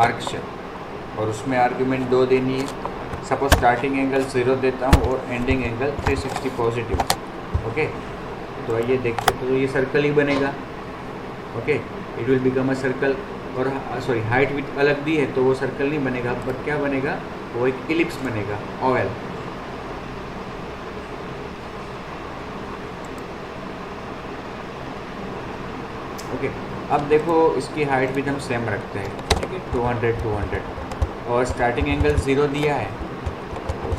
आर्क शेप और उसमें आर्ग्यूमेंट 2 देनी है। सपोज स्टार्टिंग एंगल 0 देता हूँ और एंडिंग एंगल 360 पॉजिटिव। ओके, तो आइए देखते, तो ये सर्कल ही बनेगा। Okay, it will become a circle. और सॉरी, हाइट विड्थ अलग दी है तो वो सर्कल नहीं बनेगा, पर क्या बनेगा, वो एक इलिप्स बनेगा, ओवल। ओके, अब देखो इसकी हाइट विड्थ हम सेम रखते हैं। ठीक है, 200 200, और स्टार्टिंग एंगल 0 दिया है,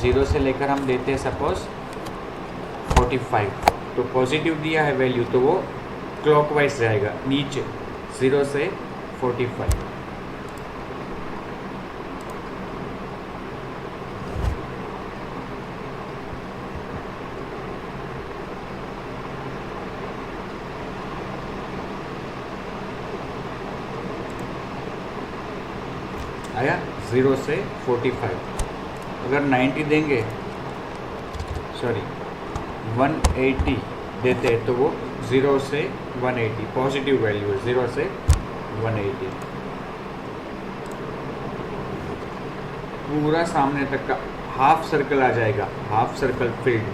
0 से लेकर हम देते हैं सपोज 45, तो पॉजिटिव दिया है वैल्यू तो वो क्लॉकवाइज जाएगा नीचे 0 से 45। आया 0 से 45। अगर 90 देंगे, सॉरी 180 देते हैं तो वो 0 से 180 पॉजिटिव वैल्यू है, 0 से 180 पूरा सामने तक का हाफ सर्कल आ जाएगा, हाफ सर्कल फील्ड।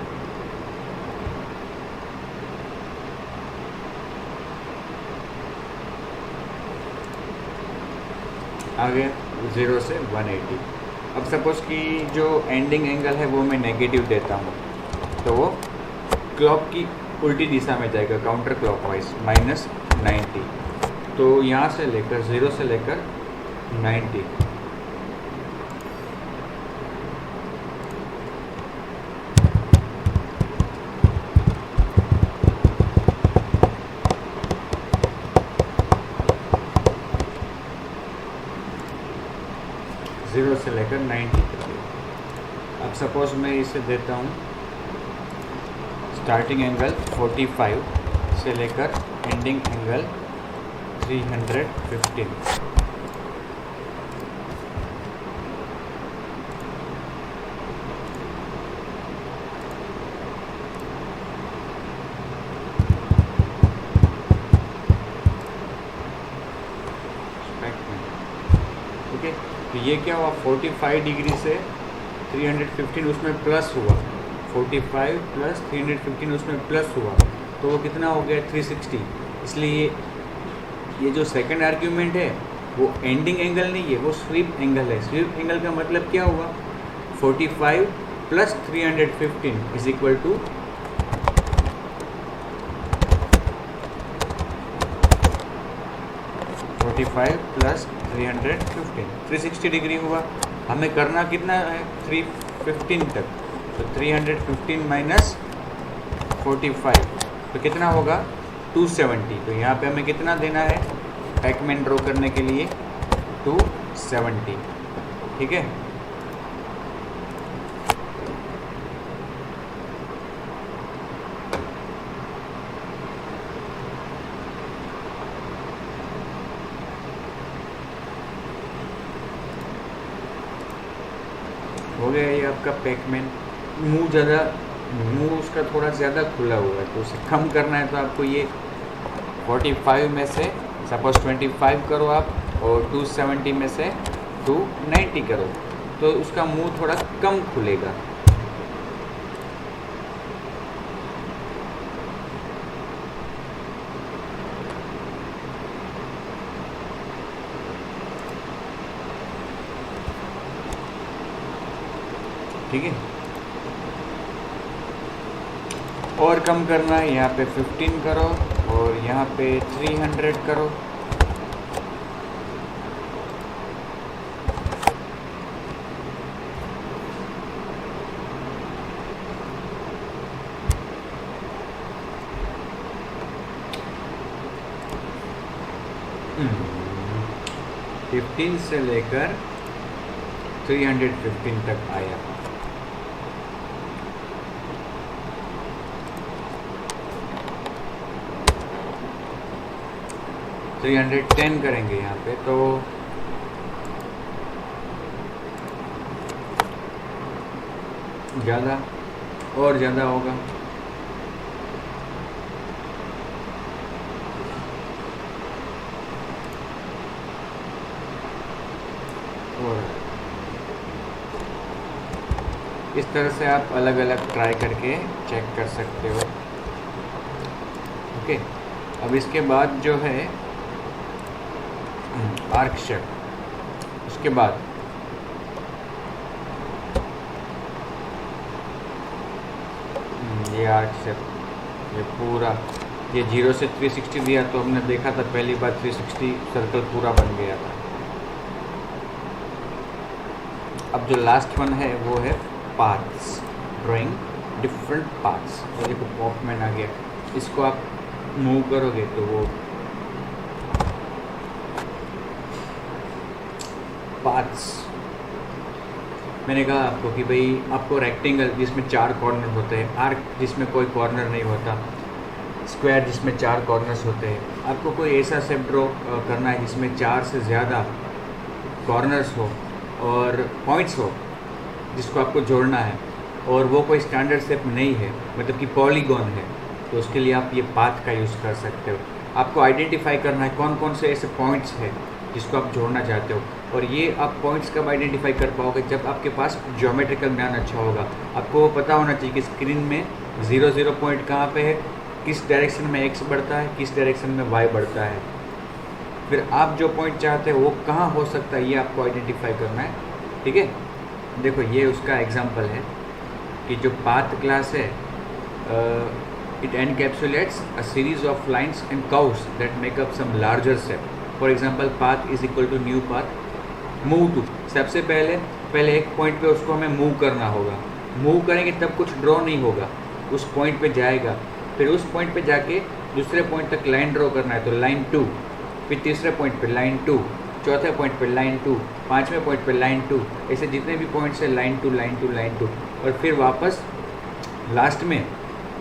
आ गया 0 से 180। अब सपोज कि जो एंडिंग एंगल है वो मैं नेगेटिव देता हूँ तो वो क्लॉक की उल्टी दिशा में जाएगा, काउंटर क्लॉकवाइज -90। तो यहाँ से लेकर 0 से लेकर 90 0 से लेकर 90 तक। अब सपोज मैं इसे देता हूँ स्टार्टिंग एंगल 45 से लेकर एंडिंग एंगल 315। ठीक है, तो ये क्या हुआ, 45 डिग्री से 315 उसमें प्लस हुआ, 45 प्लस 315 उसमें प्लस हुआ, तो वो कितना हो गया 360। इसलिए ये जो सेकंड आर्ग्यूमेंट है वो एंडिंग एंगल नहीं है, वो स्वीप एंगल है। स्वीप एंगल का मतलब क्या हुआ, 45 plus 315 is equal to 45 plus 360 degree हुआ। हमें करना कितना है 315 तक, तो 315 माइनस 45 तो कितना होगा 270। तो यहाँ पे हमें कितना देना है पैकमैन ड्रॉ करने के लिए 270। ठीक है, हो गया ये आपका पैकमैन। मुंह उसका थोड़ा ज़्यादा खुला हुआ है, तो उसे कम करना है तो आपको ये 45 में से सपोज 25 करो आप, और 270 में से 290 करो, तो उसका मुंह थोड़ा कम खुलेगा। ठीक है, और कम करना है, यहाँ पे 15 करो और यहाँ पे 300 करो। हम्म, 15 से लेकर 315 तक आया। तो 310 करेंगे यहाँ पे, तो ज़्यादा और ज़्यादा होगा। और इस तरह से आप अलग अलग ट्राई करके चेक कर सकते हो। ओके, अब इसके बाद जो है आर्क शेप, उसके बाद ये आर्क शेप, ये पूरा ये 0 से 360 दिया, तो हमने देखा था पहली बार 360 सर्कल पूरा बन गया था। अब जो लास्ट वन है वो है पार्ट्स, ड्राइंग डिफरेंट पार्ट्स। और देखो पॉपमैन आ गया, इसको आप मूव करोगे तो वो पार्ट्स। मैंने कहा आपको कि भाई आपको रेक्टेंगल जिसमें 4 कॉर्नर होते हैं, आर्क जिसमें कोई कॉर्नर नहीं होता, स्क्वायर जिसमें 4 कॉर्नर्स होते हैं, आपको कोई ऐसा शेप ड्रॉ करना है जिसमें 4 से ज़्यादा कॉर्नर्स हो और पॉइंट्स हो जिसको आपको जोड़ना है, और वो कोई स्टैंडर्ड शेप नहीं है, मतलब कि पॉलीगॉन है, तो उसके लिए आप ये पाथ का यूज़ कर सकते हो। आपको आइडेंटिफाई करना है कौन कौन से ऐसे पॉइंट्स हैं जिसको आप जोड़ना चाहते हो, और ये आप पॉइंट्स कब आइडेंटिफाई कर पाओगे, जब आपके पास ज्योमेट्रिकल ज्ञान अच्छा होगा। आपको वो पता होना चाहिए कि स्क्रीन में 0 0 पॉइंट कहाँ पे है, किस डायरेक्शन में x बढ़ता है, किस डायरेक्शन में y बढ़ता है। फिर आप जो पॉइंट चाहते हो वो कहाँ हो सकता है, ये आपको आइडेंटिफाई करना है। ठीक है, देखो ये उसका एग्जांपल है कि जो पाथ क्लास है, it encapsulates a series of lines and curves that make up some larger step. For example path is equal to new path move to. सबसे पहले एक पॉइंट पे उसको हमें मूव करना होगा। मूव करेंगे तब कुछ ड्रॉ नहीं होगा, उस पॉइंट पे जाएगा, फिर उस पॉइंट पे जाके दूसरे पॉइंट तक लाइन ड्रॉ करना है तो लाइन 2, फिर तीसरे पॉइंट पे लाइन 2, चौथे पॉइंट पे लाइन 2, पाँचवें पॉइंट पे लाइन 2, ऐसे जितने भी पॉइंट्स है लाइन 2 लाइन 2 लाइन 2, और फिर वापस लास्ट में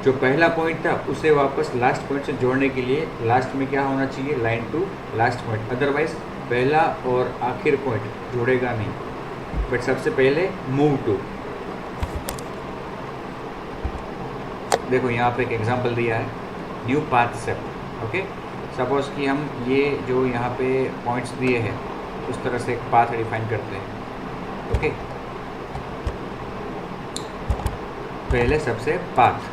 जो पहला पॉइंट था उसे वापस लास्ट पॉइंट से जोड़ने के लिए लास्ट में क्या होना चाहिए, लाइन 2 लास्ट पॉइंट। अदरवाइज पहला और आखिर पॉइंट जुड़ेगा नहीं। बट सबसे पहले मूव टू। देखो यहाँ पे एक एग्जांपल दिया है, new path step. Okay, suppose कि हम ये जो यहाँ पे पॉइंट्स दिए हैं उस तरह से एक पाथ डिफाइन करते हैं। ओके, पहले सबसे path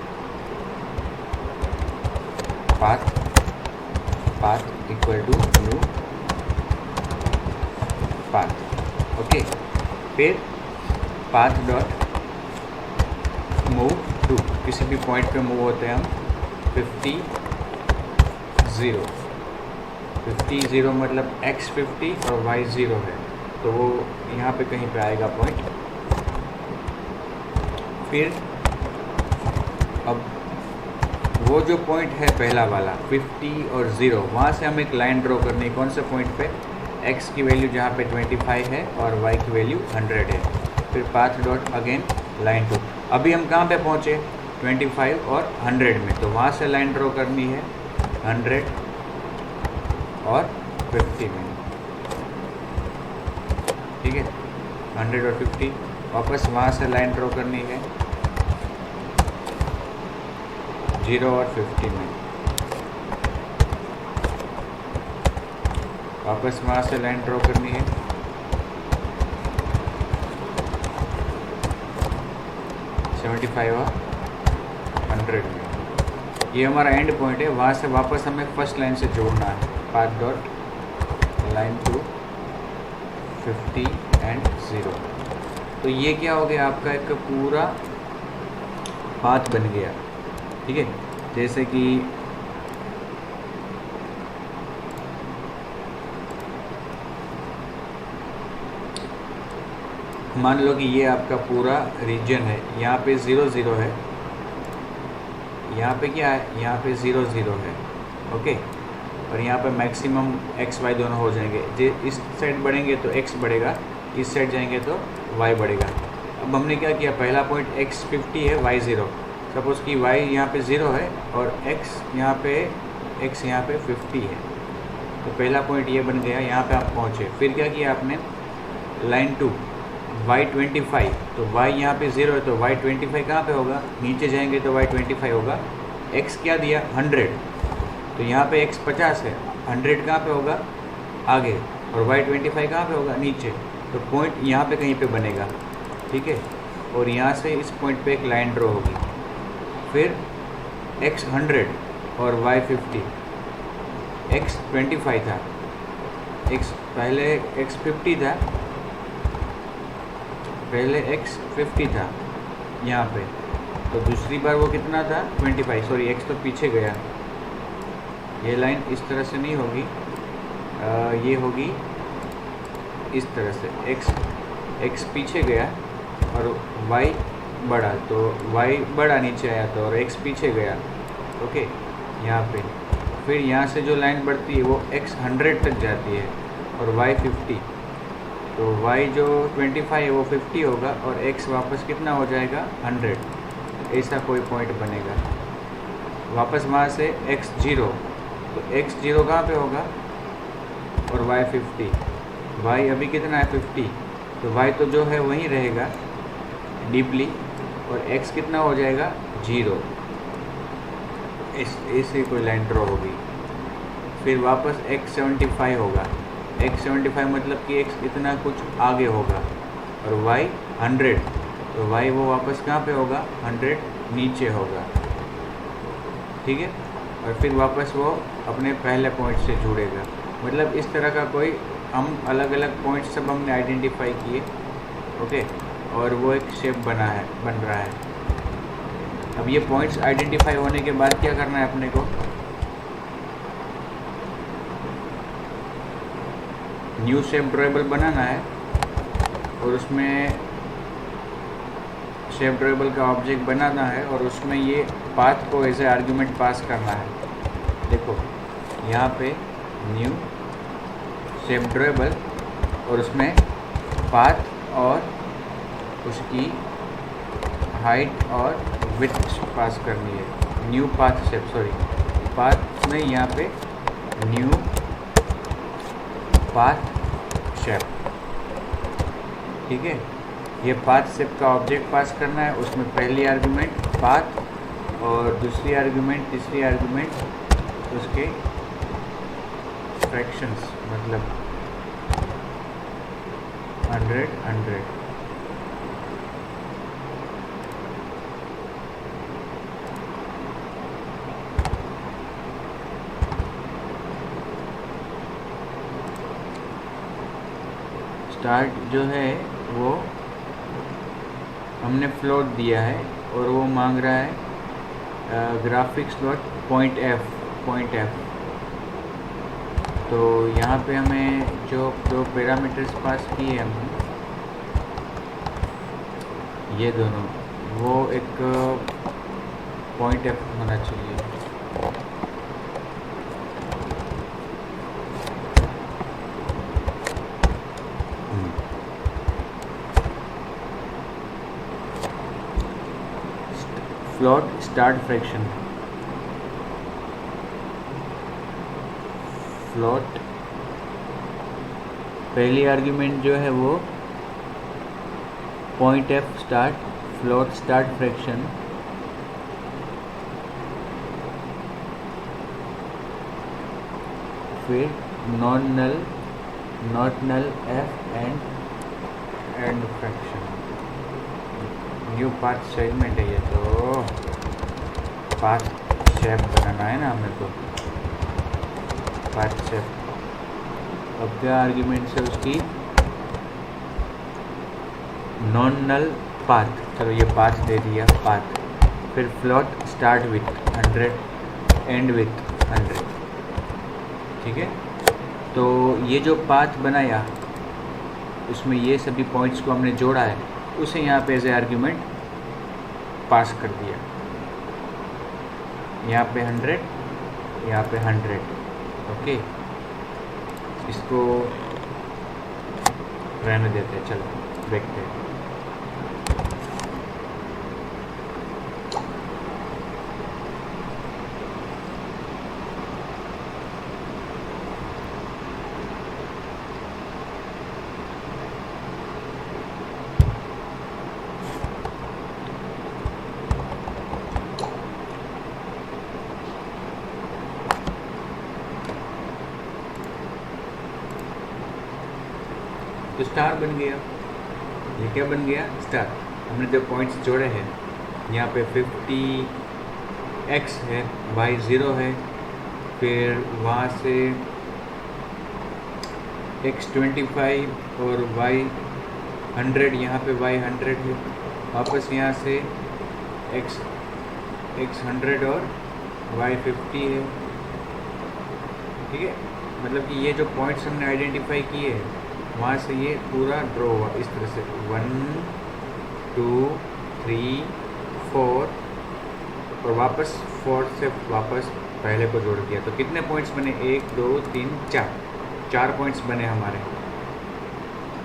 equal to new path. Okay, फिर पाथ डॉट मूव टू, किसी भी पॉइंट पे मूव होते हैं हम 50 0 मतलब x 50 और y 0 है, तो वो यहाँ पे कहीं पे आएगा पॉइंट। फिर अब वो जो पॉइंट है पहला वाला 50 और 0, वहाँ से हमें एक लाइन ड्रॉ करनी है। कौन से पॉइंट पे, x की वैल्यू जहाँ पे 25 है और y की वैल्यू 100 है। फिर पाथ डॉट अगेन लाइन 2। अभी हम कहाँ पे पहुँचे, 25 और 100 में, तो वहाँ से लाइन ड्रॉ करनी है 100 और 50 में। ठीक है, 100 और 50, वापस वहाँ से लाइन ड्रॉ करनी है 0 और 50 में, वापस वहाँ से लाइन ड्रॉ करनी है 75 और 100 में। ये हमारा एंड पॉइंट है, वहाँ से वापस हमें फर्स्ट लाइन से जोड़ना है, path dot line to 50 and 0। तो ये क्या हो गया, आपका एक पूरा पाथ बन गया। ठीक है, जैसे कि मान लो कि ये आपका पूरा रीजन है, यहाँ पे 0 0 है, यहाँ पे क्या है, यहाँ पे 0 0 है। ओके, और यहाँ पे मैक्सिमम x y दोनों हो जाएंगे। जे इस साइड बढ़ेंगे तो x बढ़ेगा, इस साइड जाएंगे तो y बढ़ेगा। अब हमने क्या किया, पहला पॉइंट x 50 है, y 0। सपोज़ कि y यहाँ पे 0 है और x यहाँ पे 50 है, तो पहला पॉइंट ये बन गया, यहाँ पे आप पहुँचे। फिर क्या किया आपने, लाइन 2 y 25, तो y यहाँ पे 0 है तो y 25 कहाँ पे होगा, नीचे जाएंगे तो y 25 होगा। x क्या दिया 100, तो यहाँ पे x 50 है, 100 कहाँ पे होगा आगे, और y 25 कहाँ पे होगा नीचे, तो पॉइंट यहाँ पे कहीं पे बनेगा। ठीक है, और यहाँ से इस पॉइंट पे एक लाइन ड्रॉ होगी। फिर x 100 और y 50, x 25 था, पहले x 50 था, पहले x 50 था यहाँ पे, तो दूसरी बार वो कितना था 25, सॉरी x तो पीछे गया। ये लाइन इस तरह से नहीं होगी, ये होगी इस तरह से, x पीछे गया और y बढ़ा, तो y बढ़ा नीचे आया तो, और x पीछे गया। ओके, यहाँ पे फिर यहाँ से जो लाइन बढ़ती है वो x 100 तक जाती है और y 50, तो y जो 25 है वो 50 होगा और x वापस कितना हो जाएगा 100। ऐसा कोई पॉइंट बनेगा। वापस वहाँ से x 0, तो x 0 कहाँ पे होगा और y 50, y अभी कितना है 50, तो y तो जो है वहीं रहेगा डीपली, और x कितना हो जाएगा 0। ऐसे कोई लाइन ड्रॉ होगी। फिर वापस x 75 होगा, x 75 मतलब कि x इतना कुछ आगे होगा, और y 100, तो y वो वापस कहाँ पे होगा 100 नीचे होगा, ठीक है। और फिर वापस वो अपने पहले पॉइंट से जुड़ेगा। मतलब इस तरह का कोई हम अलग अलग पॉइंट सब हमने आइडेंटिफाई किए, ओके, और वो एक शेप बन रहा है। अब ये पॉइंट्स आइडेंटिफाई होने के बाद क्या करना है अपने को, न्यू शेप ड्रॉएबल बनाना है, और उसमें शेप ड्रॉएबल का ऑब्जेक्ट बनाना है, और उसमें ये पाथ को एज ए आर्ग्यूमेंट पास करना है। देखो यहाँ पे न्यू शेप ड्रॉएबल, और उसमें पाथ और उसकी हाइट और विड्थ पास करनी है। New path shape, sorry path में यहाँ पे न्यू पाथ शेप, ठीक है। ये पाथ शेप का ऑब्जेक्ट पास करना है, उसमें पहली आर्गुमेंट पाथ और दूसरी आर्गुमेंट तीसरी आर्गुमेंट उसके फ्रैक्शंस, मतलब 100 100। स्टार्ट जो है वो हमने फ्लोट दिया है, और वो मांग रहा है ग्राफिक स्लॉट पॉइंट एफ। तो यहाँ पे हमें जो दो पैरामीटर्स पास किए हमने, ये दोनों, वो एक पॉइंट एफ होना चाहिए। फ्लोट स्टार्ट फ्रैक्शन, फ्लोट पहली आर्ग्यूमेंट जो है वो point F start, float start fraction, फिर not null F end fraction. New path segment है ये, तो पाथ शेप बनाना है ना हमें, तो पाथ शेप। अब क्या आर्ग्यूमेंट से उसकी नॉन नल पाथ, चलो ये पाथ दे दिया पाथ, फिर float start with 100 and with 100, ठीक है। तो ये जो पाथ बनाया उसमें ये सभी पॉइंट्स को हमने जोड़ा है, उसे यहाँ पे एज ए आर्ग्यूमेंट पास कर दिया। यहाँ पे 100, यहाँ पे 100, ओके। इसको रहने देते हैं, चलो देखते हैं। तो स्टार बन गया, ये क्या बन गया स्टार। हमने जो पॉइंट्स जोड़े हैं, यहाँ पे 50x है, y 0 है, फिर वहाँ से x 25 और y 100, यहाँ पे y 100 है, वापस यहाँ से x 100 और y 50 है, ठीक है। मतलब कि ये जो पॉइंट्स हमने आइडेंटिफाई किए हैं, वहाँ से ये पूरा ड्रॉ हुआ इस तरह से 1 2 3 4, और वापस 4 से वापस पहले को जोड़ दिया। तो कितने पॉइंट्स बने, 1 2 3 4 पॉइंट्स बने हमारे।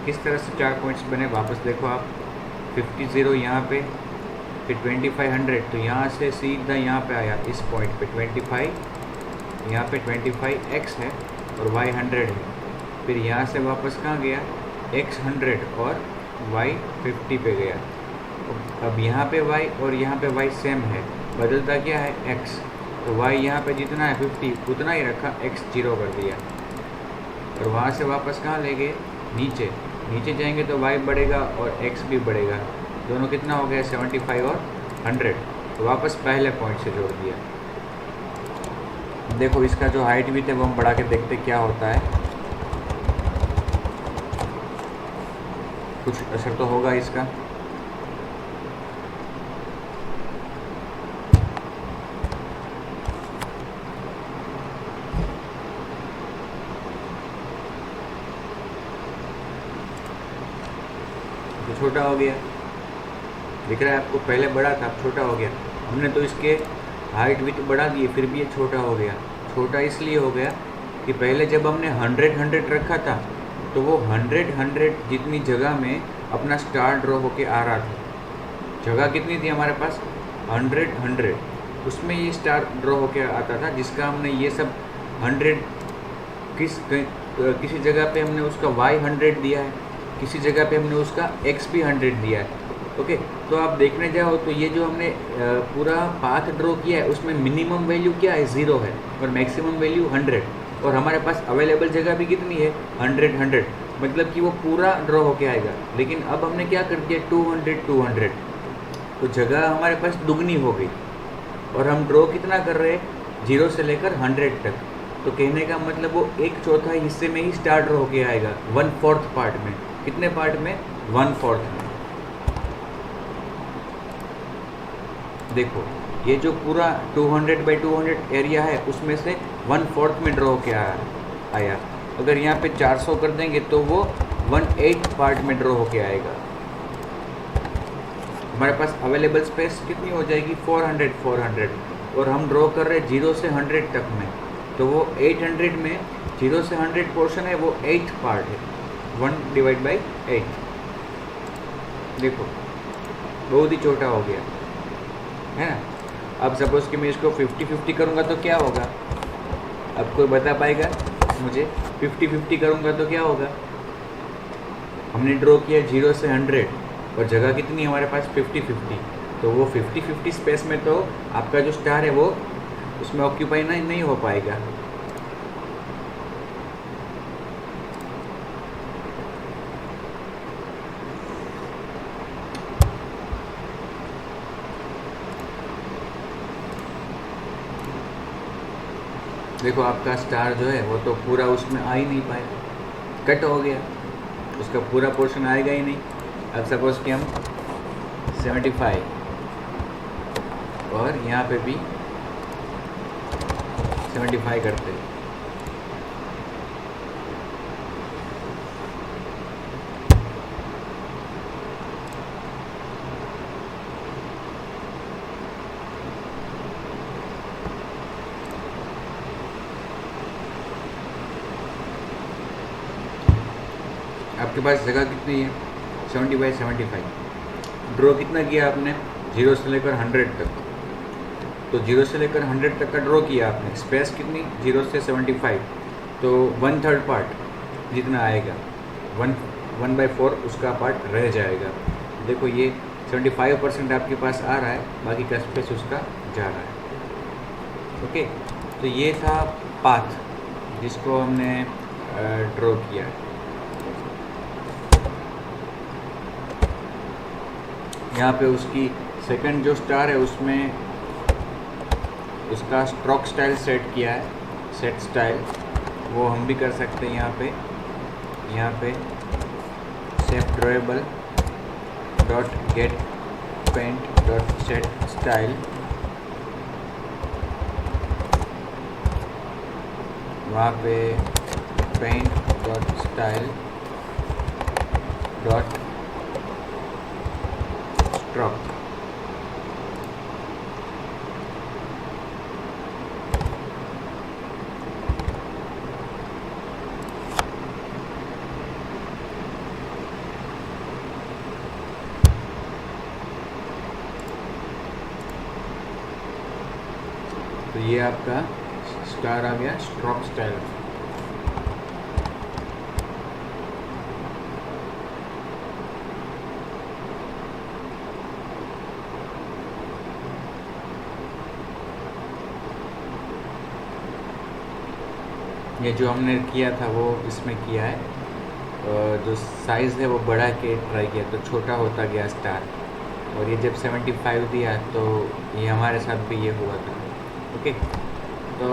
किस तरह से 4 पॉइंट्स बने, वापस देखो आप, 50 0 यहाँ पे, फिर 25 100, तो यहाँ से सीधा यहाँ पे आया इस पॉइंट पे 25, यहाँ पे 25x है और y 100 है, फिर यहाँ से वापस कहाँ गया, x 100 और y 50 पे गया। अब यहाँ पे y और यहाँ पे y सेम है, बदलता क्या है x, तो y यहाँ पे जितना है 50 उतना ही रखा, x 0 कर दिया। और वहाँ से वापस कहाँ ले गए, नीचे। नीचे जाएंगे तो y बढ़ेगा और x भी बढ़ेगा, दोनों कितना हो गया 75 और 100, तो वापस पहले पॉइंट से जोड़ दिया। देखो इसका जो हाइट भी थे वो हम बढ़ा के देखते क्या होता है, कुछ असर तो होगा इसका। तो छोटा हो गया, दिख रहा है आपको, पहले बड़ा था अब छोटा हो गया। हमने तो इसके हाइट विथ बढ़ा दिए फिर भी ये छोटा हो गया। छोटा इसलिए हो गया कि पहले जब हमने 100 रखा था तो वो 100 जितनी जगह में अपना स्टार ड्रॉ होके आ रहा था। जगह कितनी थी हमारे पास 100, उसमें ये स्टार ड्रॉ होके आता था, जिसका हमने ये सब 100 किसी जगह पे हमने उसका y 100 दिया है, किसी जगह पे हमने उसका x भी 100 दिया है। ओके, तो आप देखने जाओ तो ये जो हमने पूरा पाथ ड्रॉ किया है उसमें मिनिमम वैल्यू क्या है 0 है और मैक्सिमम वैल्यू 100, और हमारे पास अवेलेबल जगह भी कितनी है 100, मतलब कि वो पूरा ड्रॉ होके आएगा। लेकिन अब हमने क्या कर दिया 200, तो जगह हमारे पास दुगनी हो गई और हम ड्रॉ कितना कर रहे हैं 0 से लेकर 100 तक। तो कहने का मतलब वो 1/4 हिस्से में ही स्टार ड्रॉ होके आएगा, 1/4 पार्ट में। कितने पार्ट में 1/4 में। देखो ये जो पूरा 200/200 एरिया है उसमें से 1/4 में ड्रॉ होके आया। अगर यहाँ पे 400 कर देंगे तो वो 1/8 पार्ट में ड्रॉ होके आएगा। हमारे पास अवेलेबल स्पेस कितनी हो जाएगी 400, और हम ड्रॉ कर रहे हैं 0 से 100 तक में, तो वो 800 में 0 से 100 पोर्शन है वो 8 पार्ट है, 1/8। देखो बहुत ही छोटा हो गया है ना। अब सपोज़ कि मैं इसको 50-50 करूँगा तो क्या होगा, अब कोई बता पाएगा मुझे? 50-50 करूँगा तो क्या होगा? हमने ड्रॉ किया 0 से 100 और जगह कितनी है हमारे पास 50-50, तो वो 50-50 स्पेस में तो आपका जो स्टार है वो उसमें ऑक्यूपाई नहीं हो पाएगा। देखो आपका स्टार जो है वो तो पूरा उसमें आ ही नहीं पाएगा, कट हो गया, उसका पूरा पोर्शन आएगा ही नहीं। अब सपोज़ कि हम 75 और यहाँ पे भी 75 करते हैं, आपके पास जगह कितनी है 70/75। ड्रॉ कितना किया आपने 0 से लेकर 100 तक, तो 0 से लेकर 100 तक का ड्रॉ किया आपने। स्पेस कितनी 0 से 75, तो 1/3 पार्ट जितना आएगा 1/4 उसका पार्ट रह जाएगा। देखो ये 75% आपके पास आ रहा है, बाकी का स्पेस उसका जा रहा है। ओके, तो ये था पाथ जिसको हमने ड्रॉ किया। यहाँ पे उसकी सेकंड जो स्टार है उसमें उसका स्ट्रोक स्टाइल सेट किया है, सेट स्टाइल वो हम भी कर सकते हैं। यहाँ पे set drawable dot get paint dot set style, वहाँ पे paint dot style dot stroke. तो ये आपका स्टार आ गया स्ट्रोक स्टाइल। ये जो हमने किया था वो इसमें किया है, जो साइज़ है वो बढ़ा के ट्राई किया तो छोटा होता गया स्टार, और ये जब 75 दिया तो ये हमारे साथ भी ये हुआ था। ओके, तो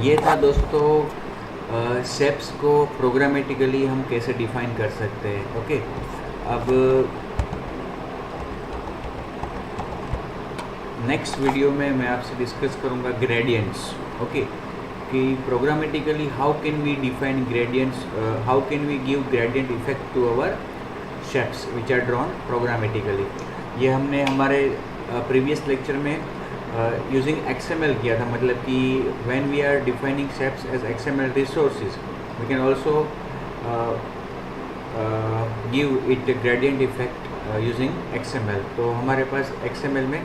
ये था दोस्तों शेप्स को प्रोग्रामेटिकली हम कैसे डिफाइन कर सकते हैं। ओके, अब नेक्स्ट वीडियो में मैं आपसे डिस्कस करूँगा ग्रेडियंट्स। ओके, कि programmatically how can we define gradients, how can we give gradient effect to our shapes which are drawn programmatically. ये हमने हमारे प्रीवियस लेक्चर में यूजिंग XML किया था, मतलब कि when we are defining shapes as XML resources we can also give it gradient effect using XML। तो हमारे पास XML में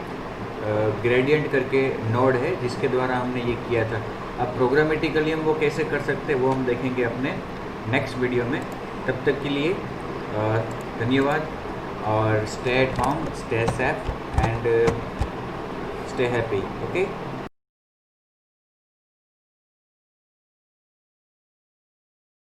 ग्रेडियंट करके नोड है जिसके द्वारा हमने ये किया था। अब प्रोग्रामेटिकली हम वो कैसे कर सकते हैं वो हम देखेंगे अपने नेक्स्ट वीडियो में। तब तक के लिए धन्यवाद, और stay at home, stay safe and stay happy. Okay.